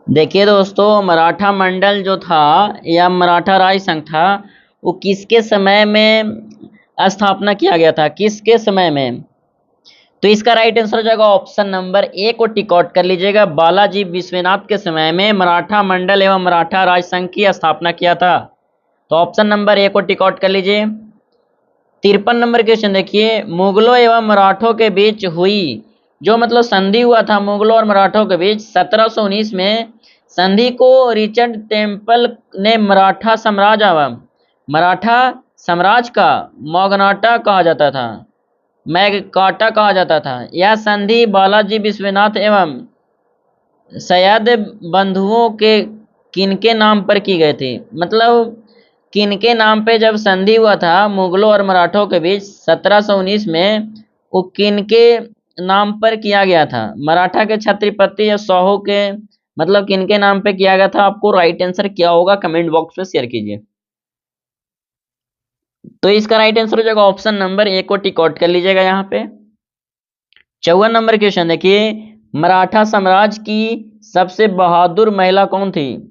देखिए दोस्तों, मराठा मंडल जो था या मराठा राज संघ था, वो किसके समय में स्थापना किया गया था? किसके समय में? तो इसका राइट आंसर हो जाएगा ऑप्शन नंबर ए को टिक आउट कर लीजिएगा। बालाजी विश्वनाथ के समय में मराठा मंडल एवं मराठा राज संघ की स्थापना किया था। तो ऑप्शन नंबर ए को टिक आउट कर लीजिए। 53 नंबर क्वेश्चन देखिए, मुगलों एवं मराठों के बीच हुई जो मतलब संधि हुआ था मुगलों और मराठों के बीच 1719 में, संधि को रिचर्ड टेम्पल ने मराठा साम्राज्य का मैग्नाटा कहा जाता था, मैगकाटा कहा जाता था। यह संधि बालाजी विश्वनाथ एवं सयाद बंधुओं के किनके नाम पर की गई थी? मतलब किनके नाम पे जब संधि हुआ था मुगलों और मराठों के बीच 1719 में, वो किनके नाम पर किया गया था? मराठा के छत्रपति या शाहू के, मतलब किनके नाम पे किया गया था? आपको राइट आंसर क्या होगा कमेंट बॉक्स में शेयर कीजिए। तो इसका राइट आंसर हो जाएगा ऑप्शन नंबर ए को टिक आउट कर लीजिएगा यहाँ पे। 54 नंबर क्वेश्चन देखिए, मराठा साम्राज्य की सबसे बहादुर महिला कौन थी?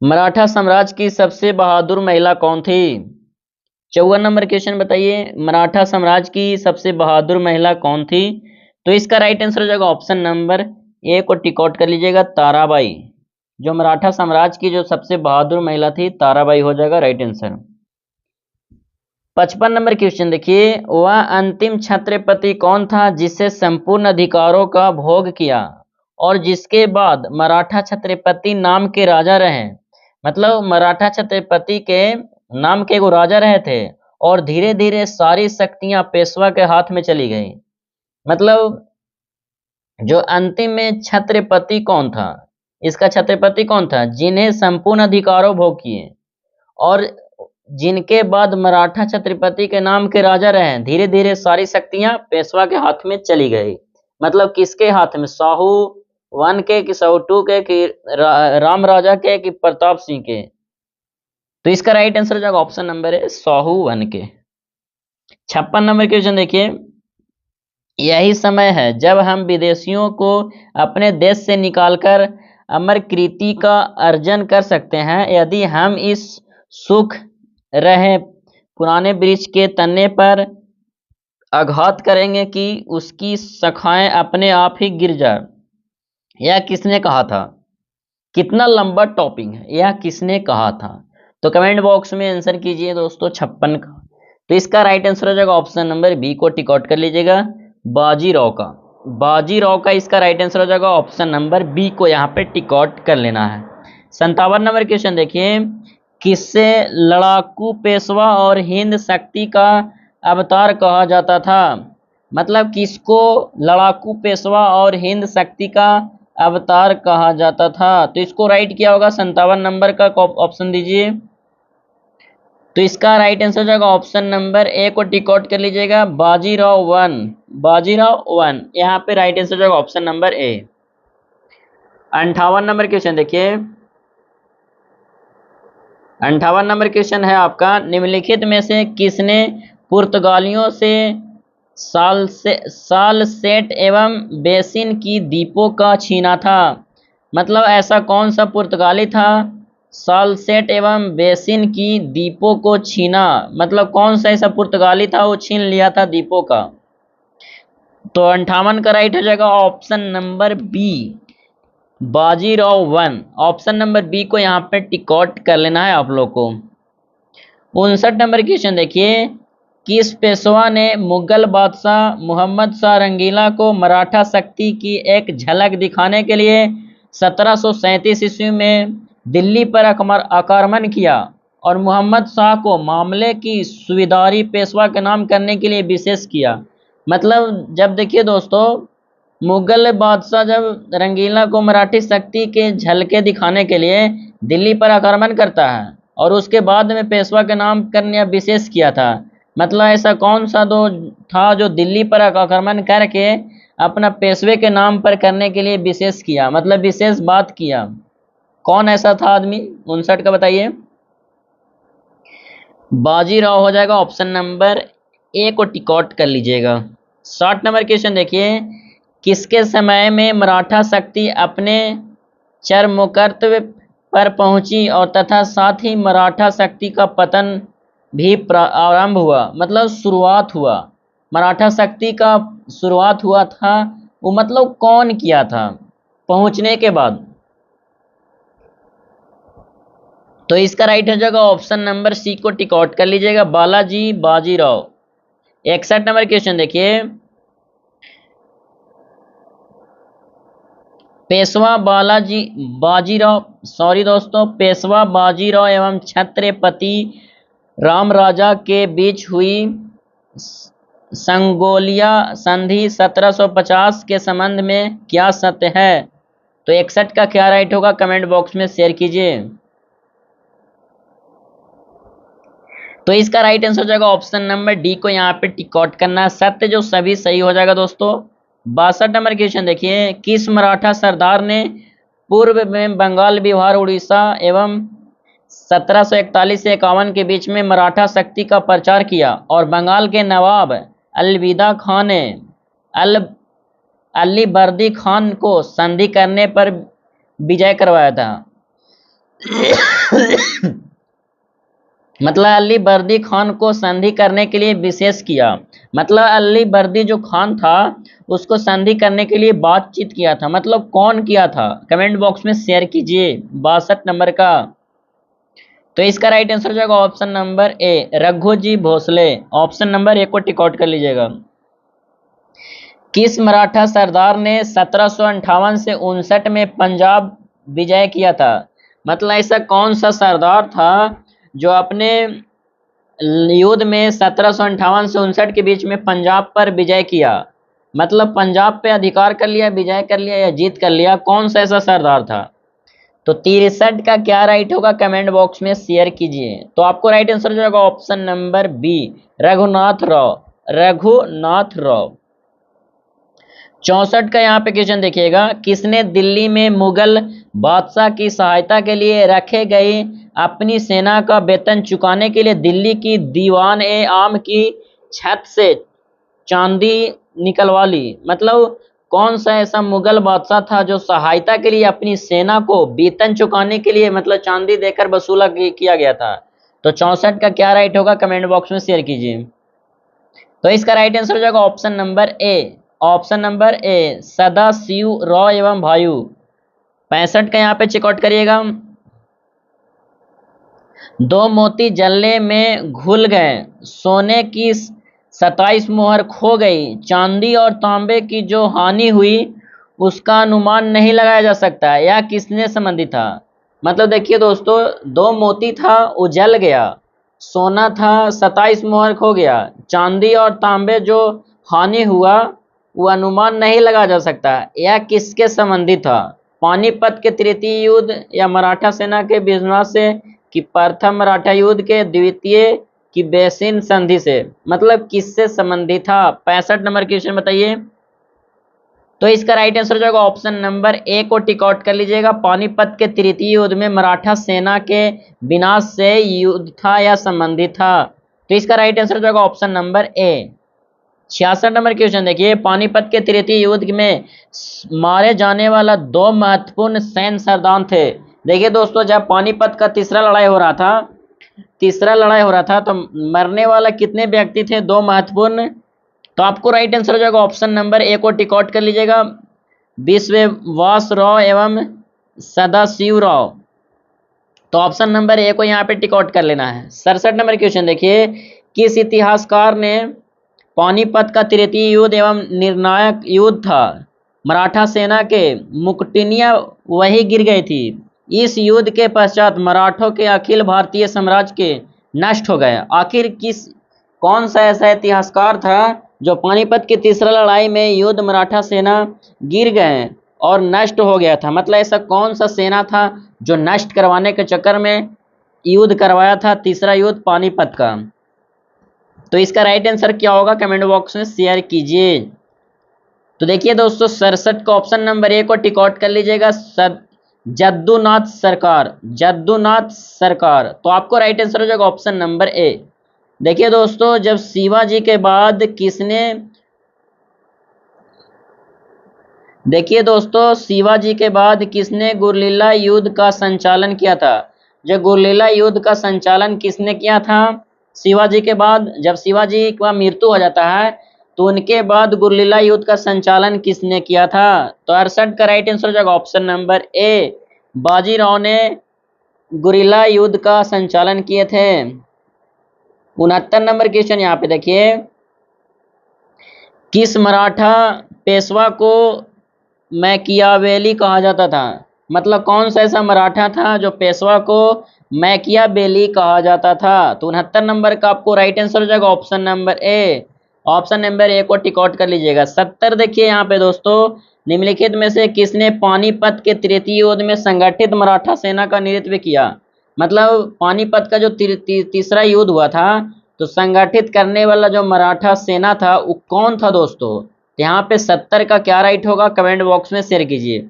मराठा साम्राज्य की सबसे बहादुर महिला कौन थी? 54 नंबर क्वेश्चन बताइए, मराठा साम्राज्य की सबसे बहादुर महिला कौन थी? तो इसका राइट आंसर हो जाएगा ऑप्शन नंबर ए को टिक आउट कर लीजिएगा, ताराबाई। जो मराठा साम्राज्य की जो सबसे बहादुर महिला थी, ताराबाई हो जाएगा राइट आंसर। 55 नंबर क्वेश्चन देखिए, वह अंतिम छत्रपति कौन था जिससे संपूर्ण अधिकारों का भोग किया और जिसके बाद मराठा छत्रपति नाम के राजा रहे? मतलब मराठा छत्रपति के नाम के वो राजा रहे थे और धीरे धीरे सारी शक्तियां पेशवा के हाथ में चली गई। मतलब जो अंतिम में छत्रपति कौन था? इसका छत्रपति कौन था जिन्हें संपूर्ण अधिकारों भोग किए और जिनके बाद मराठा छत्रपति के नाम के राजा रहे, धीरे धीरे सारी शक्तियां पेशवा के हाथ में चली गई। मतलब किसके हाथ में? शाहू 1 के कि शाहू 2 के कि राम राजा के कि प्रताप सिंह के? तो इसका राइट आंसर हो जाएगा ऑप्शन नंबर है शाहू 1 के। 56 नंबर क्वेश्चन देखिए, यही समय है जब हम विदेशियों को अपने देश से निकालकर अमर कीर्ति का अर्जन कर सकते हैं यदि हम इस सुख रहे पुराने वृक्ष के तने पर आघात करेंगे कि उसकी शाखाएं अपने आप ही गिर जाए। यह किसने कहा था? कितना लंबा टॉपिक है, यह किसने कहा था? तो कमेंट बॉक्स में आंसर कीजिए दोस्तों 56 का। तो इसका राइट आंसर हो जाएगा ऑप्शन नंबर बी को टिक आउट कर लीजिएगा, बाजीराव का। बाजीराव का इसका राइट आंसर हो जाएगा ऑप्शन नंबर बी को यहाँ पे टिक आउट कर लेना है। 57 नंबर क्वेश्चन देखिए, किससे लड़ाकू पेशवा और हिंद शक्ति का अवतार कहा जाता था? मतलब किसको लड़ाकू पेशवा और हिंद शक्ति का अवतार कहा जाता था? तो इसको राइट किया होगा 57 नंबर का ऑप्शन दीजिए। तो इसका राइट आंसर हो जाएगा ऑप्शन नंबर ए को टिक आउट कर लीजिएगा, बाजीराव 1। बाजीराव 1 यहाँ पे राइट आंसर हो जाएगा ऑप्शन नंबर ए। 58 नंबर क्वेश्चन देखिए, 58 नंबर क्वेश्चन है आपका, निम्नलिखित में से किसने पुर्तगालियों से सालसेट एवं बेसिन की द्वीपों का छीना था? मतलब ऐसा कौन सा पुर्तगाली था सालसेट एवं बेसिन की द्वीपों को छीना? मतलब कौन सा ऐसा पुर्तगाली था वो छीन लिया था द्वीपों का? तो 58 का राइट हो जाएगा option number B, Bajirao 1। Option number B को यहाँ पे टिक आउट कर लेना है आप लोग को। 59 नंबर क्वेश्चन देखिए, किस पेशवा ने मुगल बादशाह मोहम्मद शाह रंगीला को मराठा शक्ति की एक झलक दिखाने के लिए 1737 ईस्वी में दिल्ली पर आक्रमण किया और मोहम्मद शाह को मामले की सुविधारी पेशवा के नाम करने के लिए विशेष किया? मतलब जब देखिए दोस्तों, मुगल बादशाह जब रंगीला को मराठी शक्ति के झलके दिखाने के लिए दिल्ली पर आक्रमण करता है और उसके बाद में पेशवा के नाम करने विशेष किया था, मतलब ऐसा कौन सा दो था जो दिल्ली पर आक्रमण करके अपना पेशवे के नाम पर करने के लिए विशेष किया, मतलब विशेष बात किया? कौन ऐसा था आदमी? 59 का बताइए। बाजीराव हो जाएगा ऑप्शन नंबर ए को टिक आउट कर लीजिएगा। 60 नंबर क्वेश्चन देखिए, किसके समय में मराठा शक्ति अपने चरमोत्कर्ष पर पहुंची और तथा साथ ही मराठा शक्ति का पतन भी आरंभ हुआ? मतलब शुरुआत हुआ, मराठा शक्ति का शुरुआत हुआ था, वो मतलब कौन किया था पहुंचने के बाद? तो इसका राइट हो जाएगा ऑप्शन नंबर सी को टिक आउट कर लीजिएगा, बालाजी बाजीराव। 61 नंबर क्वेश्चन देखिए, पेशवा बालाजी बाजीराव, सॉरी दोस्तों, पेशवा बाजीराव एवं छत्रपति रामराजा के बीच हुई संगोलिया संधि 1750 के संबंध में क्या सत्य है? तो 61 का क्या राइट होगा, कमेंट बॉक्स में शेयर कीजिए। तो इसका राइट आंसर हो जाएगा ऑप्शन नंबर डी को यहाँ पे टिक आउट करना है, सत्य जो सभी सही हो जाएगा दोस्तों। 62 नंबर क्वेश्चन देखिए, किस मराठा सरदार ने पूर्व में बंगाल, बिहार, उड़ीसा एवं 1741 से 51 के बीच में मराठा शक्ति का प्रचार किया और बंगाल के नवाब अलविदा खान ने अल अली बर्दी खान को संधि करने पर विजय करवाया था? मतलब अली बर्दी खान को संधि करने के लिए विशेष किया, मतलब अली बर्दी जो खान था उसको संधि करने के लिए बातचीत किया था, मतलब कौन किया था, कमेंट बॉक्स में शेयर कीजिए 62 नंबर का। तो इसका राइट आंसर हो जाएगा option number A, Raghuji Bhosale. Option number A को टिक आउट कर लीजिएगा। किस मराठा सरदार ने 1758 से 59 में पंजाब विजय किया था? मतलब ऐसा कौन सा सरदार था जो अपने युद्ध में 1758 से 59 के बीच में पंजाब पर विजय किया, मतलब पंजाब पे अधिकार कर लिया, विजय कर लिया या जीत कर लिया, कौन सा ऐसा सरदार था? तो 63 का क्या राइट होगा, कमेंट बॉक्स में शेयर कीजिए। तो आपको राइट आंसर हो जाएगा option number B, Raghunath Rao, Raghunath Rao. 64 का यहाँ पे क्वेश्चन देखिएगा, किसने दिल्ली में मुगल बादशाह की सहायता के लिए रखे गई अपनी सेना का वेतन चुकाने के लिए दिल्ली की दीवान ए आम की छत से चांदी निकलवा ली? मतलब कौन सा ऐसा मुगल बादशाह था जो सहायता के लिए अपनी सेना को वेतन चुकाने के लिए मतलब चांदी देकर वसूला किया गया था? तो 64 का क्या राइट होगा, कमेंट बॉक्स में शेयर कीजिए। तो इसका राइट आंसर हो जाएगा ऑप्शन नंबर ए, ऑप्शन नंबर ए, सदाशिव राव एवं भायु। 65 का यहाँ पे चेकआउट करिएगा, दो मोती जलने में घुल गए, सोने की 27 मोहर खो गई, चांदी और तांबे की जो हानि हुई उसका अनुमान नहीं लगाया जा सकता, यह किसने संबंधित था? मतलब देखिए दोस्तों, दो मोती था वो जल गया, सोना था 27 मोहर खो गया, चांदी और तांबे जो हानि हुआ वो अनुमान नहीं लगाया जा सकता, यह किसके संबंधित था? पानीपत के तृतीय युद्ध या मराठा सेना के विनाश से कि प्रथम मराठा युद्ध के द्वितीय की बेसिन संधि से, मतलब किससे संबंधित था? 65 नंबर क्वेश्चन बताइए। तो इसका राइट आंसर हो जाएगा ऑप्शन नंबर ए को टिक आउट कर लीजिएगा, पानीपत के तृतीय युद्ध में मराठा सेना के विनाश से युद्ध था या संबंधित था। तो इसका राइट आंसर हो जाएगा ऑप्शन नंबर ए। 66 नंबर क्वेश्चन देखिए, पानीपत के तृतीय युद्ध में मारे जाने वाला दो महत्वपूर्ण सैन्य सरदार थे। देखिए दोस्तों, जब पानीपत का तीसरा लड़ाई हो रहा था तो मरने वाला कितने व्यक्ति थे? दो महत्वपूर्ण। तो आपको राइट आंसर हो जाएगा ऑप्शन नंबर ए को टिक आउट कर लीजिएगा, विश्ववास राव एवं सदाशिव राव। तो ऑप्शन नंबर ए को यहाँ पे टिक आउट कर लेना है। 67 नंबर क्वेश्चन देखिए, किस इतिहासकार ने पानीपत का तृतीय युद्ध एवं निर्णायक युद्ध था, मराठा सेना के मुकुटिनिया वही गिर गई थी, इस युद्ध के पश्चात मराठों के अखिल भारतीय साम्राज्य के नष्ट हो गए? आखिर कौन सा ऐसा इतिहासकार था जो पानीपत की तीसरा लड़ाई में युद्ध मराठा सेना गिर गए और नष्ट हो गया था? मतलब ऐसा कौन सा सेना था जो नष्ट करवाने के चक्कर में युद्ध करवाया था, तीसरा युद्ध पानीपत का? तो इसका राइट आंसर क्या होगा, कमेंट बॉक्स में शेयर कीजिए। तो देखिए दोस्तों, 67 का ऑप्शन नंबर ए को टिक आउट कर लीजिएगा, जद्दूनाथ सरकार, जद्दूनाथ सरकार। तो आपको राइट आंसर हो जाएगा ऑप्शन नंबर ए। देखिए दोस्तों, जब शिवाजी के बाद किसने गुरिल्ला युद्ध का संचालन किया था? जो गुरिल्ला युद्ध का संचालन किसने किया था शिवाजी के बाद? जब शिवाजी का मृत्यु हो जाता है तो उनके बाद गुरिल्ला युद्ध का संचालन किसने किया था? तो 68 का राइट आंसर हो जाएगा ऑप्शन नंबर ए, बाजीराव ने गुरिल्ला युद्ध का संचालन किए थे। 69 नंबर क्वेश्चन यहाँ पे देखिए, किस मराठा पेशवा को मैकियावेली कहा जाता था। मतलब कौन सा ऐसा मराठा था जो पेशवा को मैकियावेली कहा जाता था। तो 69 नंबर का आपको राइट आंसर हो जाएगा option number A. Option number A को टिक आउट कर लीजिएगा। 70 देखिए यहाँ पे दोस्तों, निम्नलिखित में से किसने पानीपत के तृतीय युद्ध में संगठित मराठा सेना का नेतृत्व किया। मतलब पानीपत का जो तीसरा युद्ध हुआ था, तो संगठित करने वाला जो मराठा सेना था वो कौन था दोस्तों। यहाँ पे 70 का क्या राइट होगा कमेंट बॉक्स में शेयर कीजिए।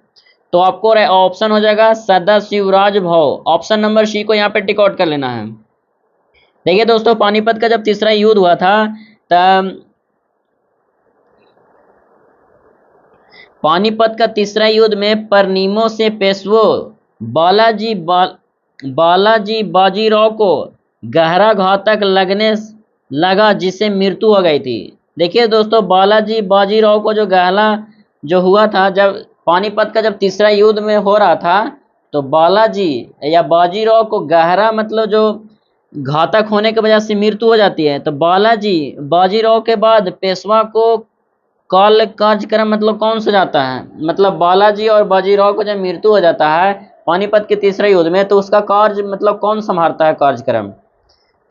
तो आपको ऑप्शन हो जाएगा सदाशिवराज भाव। ऑप्शन नंबर सी को यहाँ पे टिक आउट कर लेना है। देखिए दोस्तों, पानीपत का जब तीसरा युद्ध हुआ था, तब पानीपत का तीसरा युद्ध में परनीमो से पेशवो बालाजी बाजीराव को गहरा घातक लगने लगा, जिससे मृत्यु हो गई थी। देखिए दोस्तों, बालाजी बाजीराव को जो गहला जो हुआ था, जब पानीपत का जब तीसरा युद्ध में हो रहा था, तो बालाजी या बाजीराव को गहरा मतलब जो घातक होने की वजह से मृत्यु हो जाती है। तो बालाजी बाजीराव के बाद पेशवा को काल कार्यक्रम मतलब कौन सा जाता है। मतलब बालाजी और बाजीराव को जब मृत्यु हो जाता है पानीपत के तीसरे युद्ध में, तो उसका कार्य मतलब कौन संभालता है कार्यक्रम।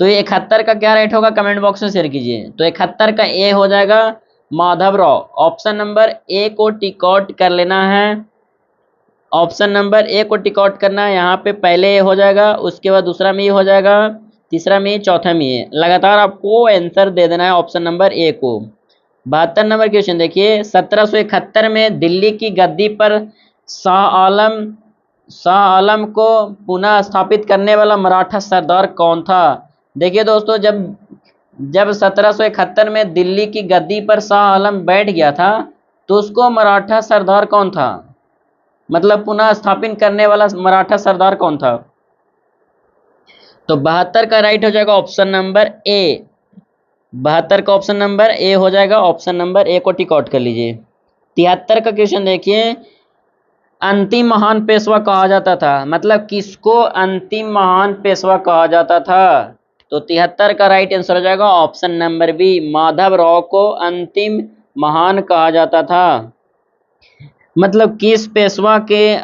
तो ये 71 का क्या राइट होगा कमेंट बॉक्स में शेयर कीजिए। तो 71 का ए हो जाएगा माधवराव। ऑप्शन नंबर ए को टिक आउट कर लेना है। ऑप्शन नंबर ए को टिक आउट करना है। यहाँ पे पहले ए हो जाएगा, उसके बाद दूसरा में ए हो जाएगा, तीसरा में, चौथा में ए। लगातार आपको आंसर दे देना है ऑप्शन नंबर ए को। 72 नंबर क्वेश्चन देखिए, 1771 में दिल्ली की गद्दी पर शाह आलम को पुनः स्थापित करने वाला मराठा सरदार कौन था। देखिए दोस्तों, जब 1771 में दिल्ली की गद्दी पर शाह आलम बैठ गया था, तो उसको मराठा सरदार कौन था। मतलब पुनः स्थापित करने वाला मराठा सरदार कौन था। तो 72 का राइट हो जाएगा ऑप्शन नंबर ए। 72 का ऑप्शन नंबर ए हो जाएगा। ऑप्शन नंबर ए को टिक आउट कर लीजिए। 73 का क्वेश्चन देखिए, अंतिम महान पेशवा कहा जाता था। मतलब किसको अंतिम महान पेशवा कहा जाता था। तो 73 का राइट आंसर हो जाएगा ऑप्शन नंबर बी, माधवराव को अंतिम महान कहा जाता था। मतलब किस पेशवा के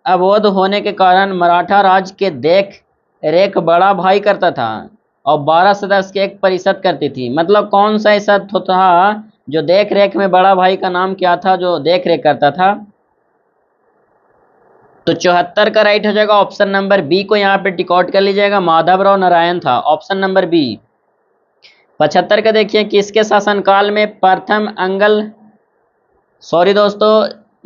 अवोध होने के कारण मराठा राज के देख रेख बड़ा भाई करता था और 12 सदस्य की एक परिषद करती थी। मतलब कौन सा ऐसा था जो देख रेख में बड़ा भाई का नाम क्या था जो देख रेख करता था। तो 74 का राइट हो जाएगा ऑप्शन नंबर बी को यहाँ पे टिक आउट कर लीजिएगा, माधवराव नारायण था। Option number B. 75 का देखिए, किसके शासनकाल में प्रथम दोस्तों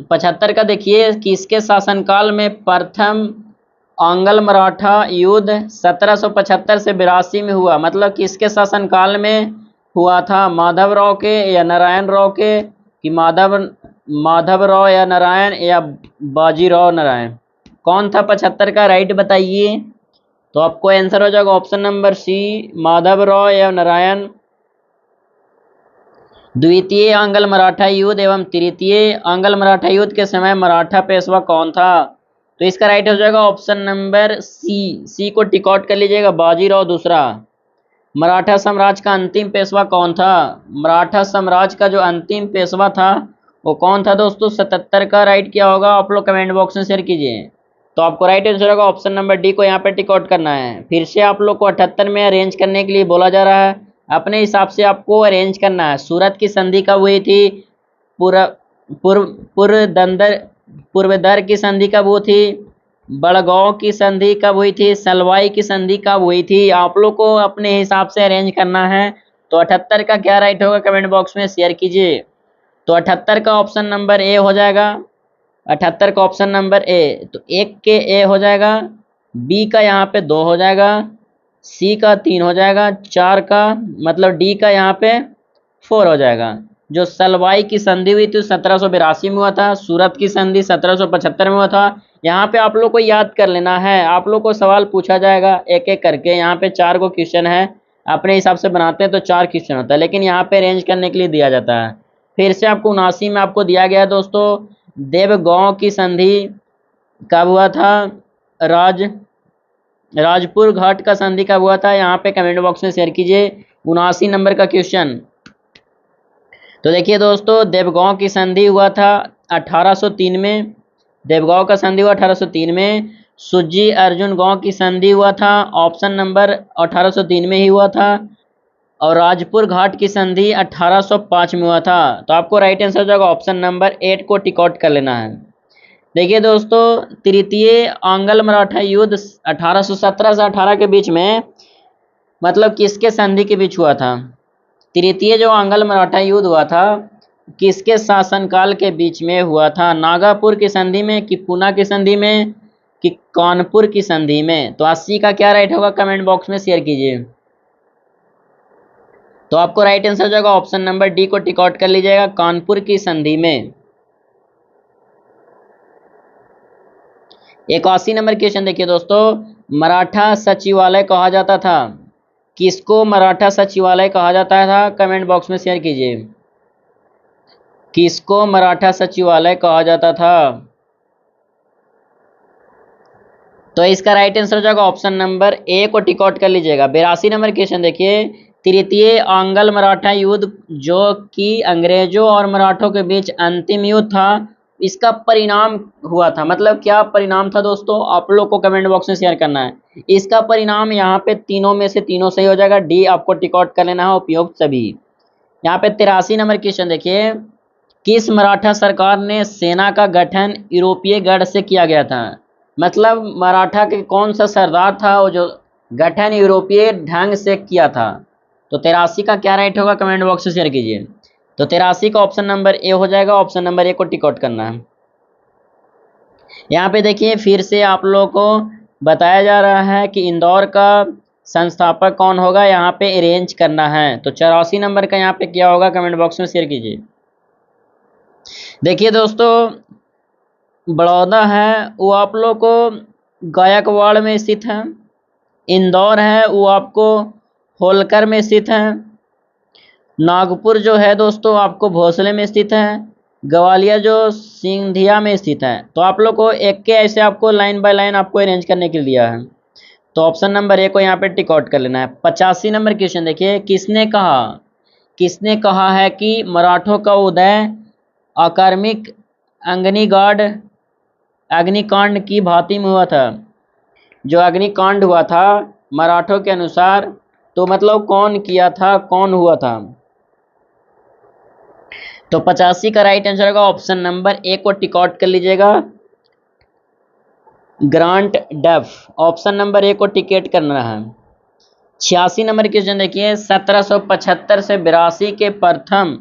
75 का देखिए, किसके शासनकाल में प्रथम आंग्ल मराठा युद्ध 1775 से 82 में हुआ। मतलब किसके शासनकाल में हुआ था, माधवराव के या नारायण राव के, कि माधवराव या नारायण या बाजीराव नारायण, कौन था 75 का राइट बताइए। तो आपको आंसर हो जाएगा ऑप्शन नंबर सी, माधवराव या नारायण। द्वितीय आंग्ल मराठा युद्ध एवं तृतीय आंग्ल मराठा युद्ध के समय मराठा पेशवा कौन था। तो इसका राइट हो जाएगा ऑप्शन नंबर सी को टिक आउट कर लीजिएगा, बाजीराव दूसरा। मराठा साम्राज्य का अंतिम पेशवा कौन था। मराठा साम्राज्य का जो अंतिम पेशवा था वो कौन था दोस्तों। 77 का राइट क्या होगा आप लोग कमेंट बॉक्स में शेयर कीजिए। तो आपको राइट आंसर होगा ऑप्शन नंबर डी को यहाँ पे टिक आउट करना है। फिर से आप लोग को 78 में अरेंज करने के लिए बोला जा रहा है, अपने हिसाब से आपको अरेंज करना है। सूरत की संधि कब हुई थी, पूर्वदर की संधि कब हुई थी, बड़गांव की संधि कब हुई थी, सलवाई की संधि कब हुई थी, आप लोग को अपने हिसाब से अरेंज करना है। तो 78 का क्या राइट होगा कमेंट बॉक्स में शेयर कीजिए। तो 78 का ऑप्शन नंबर ए हो जाएगा। 78 का ऑप्शन नंबर ए, तो 1 के ए हो जाएगा, बी का यहाँ पे 2 हो जाएगा, सी का 3 हो जाएगा, 4 का मतलब डी का यहाँ पे 4 हो जाएगा। जो सलवाई की संधि हुई थी 1782 में हुआ था, सूरत की संधि 1775 में हुआ था। यहाँ पे आप लोग को याद कर लेना है, आप लोग को सवाल पूछा जाएगा एक एक करके। यहाँ पे 4 को क्वेश्चन है, अपने हिसाब से बनाते हैं तो 4 क्वेश्चन होता है, लेकिन यहाँ पे अरेंज करने के लिए दिया जाता है। फिर से आपको 79 में आपको दिया गया है दोस्तों, देवगांव की संधि कब हुआ था, राजपुर घाट का संधि कब हुआ था, यहाँ पे कमेंट बॉक्स में शेयर कीजिए। 79 नंबर का क्वेश्चन। तो देखिए दोस्तों, देवगांव की संधि हुआ था 1803 में। देवगांव का संधि हुआ 1803 में। सुज्जी अर्जुन गांव की संधि हुआ था ऑप्शन नंबर 1803 में ही हुआ था। और राजपुर घाट की संधि 1805 में हुआ था। तो आपको राइट आंसर हो जाएगा ऑप्शन नंबर 8 को टिक आउट कर लेना है। देखिए दोस्तों, तृतीय आंग्ल मराठा युद्ध 1817 से 18 के बीच में मतलब किसके संधि के बीच हुआ था? तृतीय जो आंग्ल मराठा युद्ध हुआ था किसके शासनकाल के बीच में हुआ था? नागापुर की संधि में कि पूना की संधि में कि कानपुर की संधि में? तो 80 का क्या राइट होगा कमेंट बॉक्स में शेयर कीजिए। तो आपको राइट आंसर हो जाएगा ऑप्शन नंबर डी को टिक आउट कर लीजिएगा, कानपुर की संधि में। 81 नंबर क्वेश्चन देखिए दोस्तों, मराठा सचिवालय कहा जाता था। किसको मराठा सचिवालय कहा जाता था? कमेंट बॉक्स में शेयर कीजिए। किसको मराठा सचिवालय कहा जाता था? तो इसका राइट आंसर हो जाएगा ऑप्शन नंबर ए को टिक आउट कर लीजिएगा। 82 नंबर क्वेश्चन देखिए, तृतीय आंग्ल मराठा युद्ध जो कि अंग्रेजों और मराठों के बीच अंतिम युद्ध था, इसका परिणाम हुआ था। मतलब क्या परिणाम था दोस्तों, आप लोग को कमेंट बॉक्स में शेयर करना है। इसका परिणाम यहाँ पे तीनों में से तीनों सही हो जाएगा, डी आपको टिक आउट कर लेना है, उपयुक्त सभी। यहाँ पे 83 नंबर क्वेश्चन देखिए, किस मराठा सरकार ने सेना का गठन यूरोपीय गढ़ से किया गया था? मतलब मराठा के कौन सा सरदार था वो जो गठन यूरोपीय ढंग से किया था? तो 83 का क्या राइट होगा कमेंट बॉक्स में शेयर कीजिए। तो 83 का ऑप्शन नंबर ए हो जाएगा, ऑप्शन नंबर ए को टिक आउट करना है। यहाँ पे देखिए फिर से आप लोगों को बताया जा रहा है कि इंदौर का संस्थापक कौन होगा, यहाँ पे अरेंज करना है। तो 84 नंबर का यहाँ पे क्या होगा कमेंट बॉक्स में शेयर कीजिए। देखिए दोस्तों, बड़ौदा है वो आप लोग को गायकवाड़ में स्थित है। इंदौर है वो आपको होलकर में स्थित है। नागपुर जो है दोस्तों आपको भोसले में स्थित है। ग्वालियर जो सिंधिया में स्थित है। तो आप लोग को एक के ऐसे आपको लाइन बाय लाइन आपको अरेंज करने के लिए दिया है। तो ऑप्शन नंबर ए को यहाँ पे टिक आउट कर लेना है। 85 नंबर क्वेश्चन देखिए, किसने कहा है कि मराठों का उदय आकर्मिक अग्निकांड की भांति में हुआ था? जो अग्निकांड हुआ था मराठों के अनुसार, तो मतलब कौन किया था, कौन हुआ था? तो 85 का राइट आंसर होगा ऑप्शन नंबर ए को टिक आउट कर लीजिएगा, ग्रांट डफ। ऑप्शन नंबर ए को टिकट करना है। 86 नंबर क्वेश्चन देखिए, 1775 से 82 के प्रथम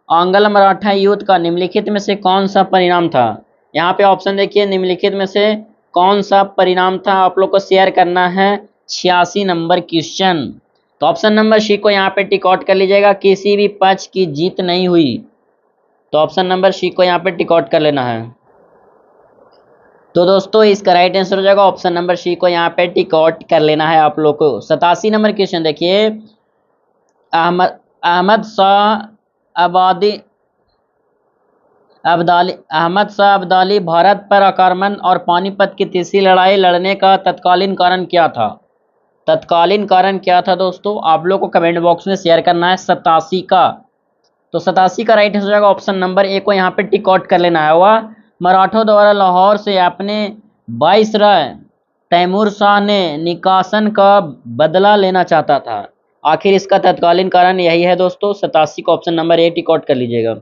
आंग्ल मराठा युद्ध का निम्नलिखित में से कौन सा परिणाम था? यहाँ पे ऑप्शन देखिए, निम्नलिखित में से कौन सा परिणाम था, आप लोग को शेयर करना है 86 नंबर क्वेश्चन। तो ऑप्शन नंबर सी को यहाँ पे टिक आउट कर लीजिएगा, किसी भी पक्ष की जीत नहीं हुई। तो ऑप्शन नंबर सी को यहाँ पे टिक आउट कर लेना है। तो दोस्तों इसका राइट आंसर हो जाएगा ऑप्शन नंबर सी को यहाँ पे टिक आउट कर लेना है आप लोग को। 87 नंबर क्वेश्चन देखिए, अहमद शाह अब्दाली भारत पर आक्रमण और पानीपत की तीसरी लड़ाई लड़ने का तत्कालीन कारण क्या था? तत्कालीन कारण क्या था दोस्तों, आप लोग को कमेंट बॉक्स में शेयर करना है 87 का। तो 87 का राइट आंसर हो जाएगा ऑप्शन नंबर ए को यहाँ पे टिक आउट कर लेना है। वह मराठों द्वारा लाहौर से अपने वाइसराय तैमूर शाह ने निकासन का बदला लेना चाहता था। आखिर इसका तत्कालीन कारण यही है दोस्तों। 87 का ऑप्शन नंबर ए टिक आउट कर लीजिएगा।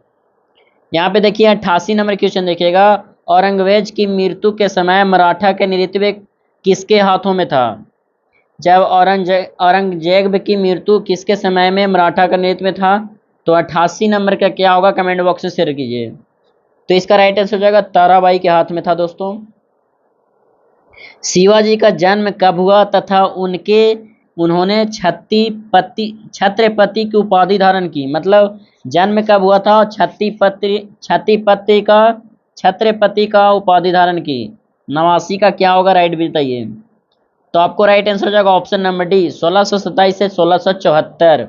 यहाँ पे देखिए 88 नंबर क्वेश्चन देखिएगा, औरंगजेब की मृत्यु के समय मराठा के नेतृत्व किसके हाथों में था? जब औरंगजेब की मृत्यु किसके समय में मराठा का नेतृत्व में था? तो 88 नंबर का क्या होगा कमेंट बॉक्स में शेयर कीजिए। तो इसका राइट आंसर हो जाएगा ताराबाई के हाथ में था दोस्तों। शिवाजी का जन्म कब हुआ तथा उन्होंने छत्रपति की उपाधि धारण की? मतलब जन्म कब हुआ था और छत्रपति का उपाधि धारण की? 89 का क्या होगा राइट बताइए। तो आपको राइट आंसर हो जाएगा ऑप्शन नंबर डी, 1627 से 1674।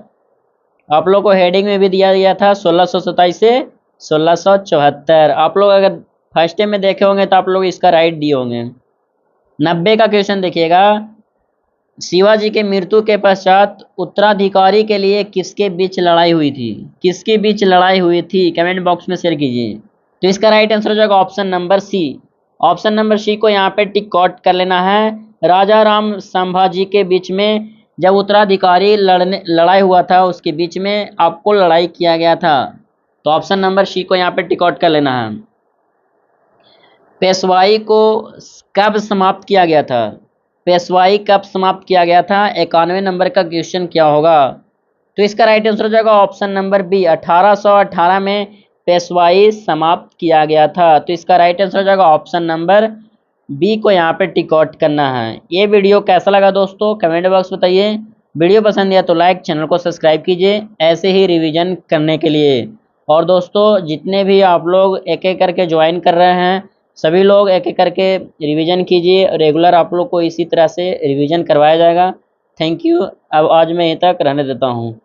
आप लोग को हेडिंग में भी दिया गया था 1627 से 1674। आप लोग अगर फर्स्ट टाइम में देखे होंगे तो आप लोग इसका राइट दिए होंगे। 90 का क्वेश्चन देखिएगा, शिवाजी के मृत्यु के पश्चात उत्तराधिकारी के लिए किसके बीच लड़ाई हुई थी? किसके बीच लड़ाई हुई थी कमेंट बॉक्स में शेयर कीजिए। तो इसका राइट आंसर हो जाएगा option number C. Option number C को यहाँ पे टिक आउट कर लेना है। राजा राम संभाजी के बीच में जब उत्तराधिकारी लड़ाई हुआ था, उसके बीच में आपको लड़ाई किया गया था। तो ऑप्शन नंबर सी को यहाँ पे टिक आउट कर लेना है। पेशवाई को कब समाप्त किया गया था? पेशवाई कब समाप्त किया गया था? 91 नंबर का क्वेश्चन क्या होगा? तो इसका राइट आंसर हो जाएगा ऑप्शन नंबर बी, 1818 में पेशवाई समाप्त किया गया था। तो इसका राइट आंसर हो जाएगा ऑप्शन नंबर बी को यहाँ पे टिक आउट करना है। ये वीडियो कैसा लगा दोस्तों, कमेंट बॉक्स बताइए। वीडियो पसंद आया तो लाइक, चैनल को सब्सक्राइब कीजिए ऐसे ही रिवीजन करने के लिए। और दोस्तों जितने भी आप लोग एक एक करके ज्वाइन कर रहे हैं, सभी लोग एक एक करके रिवीजन कीजिए। रेगुलर आप लोग को इसी तरह से रिवीजन करवाया जाएगा। Thank you. अब आज मैं यहीं तक रहने देता हूँ।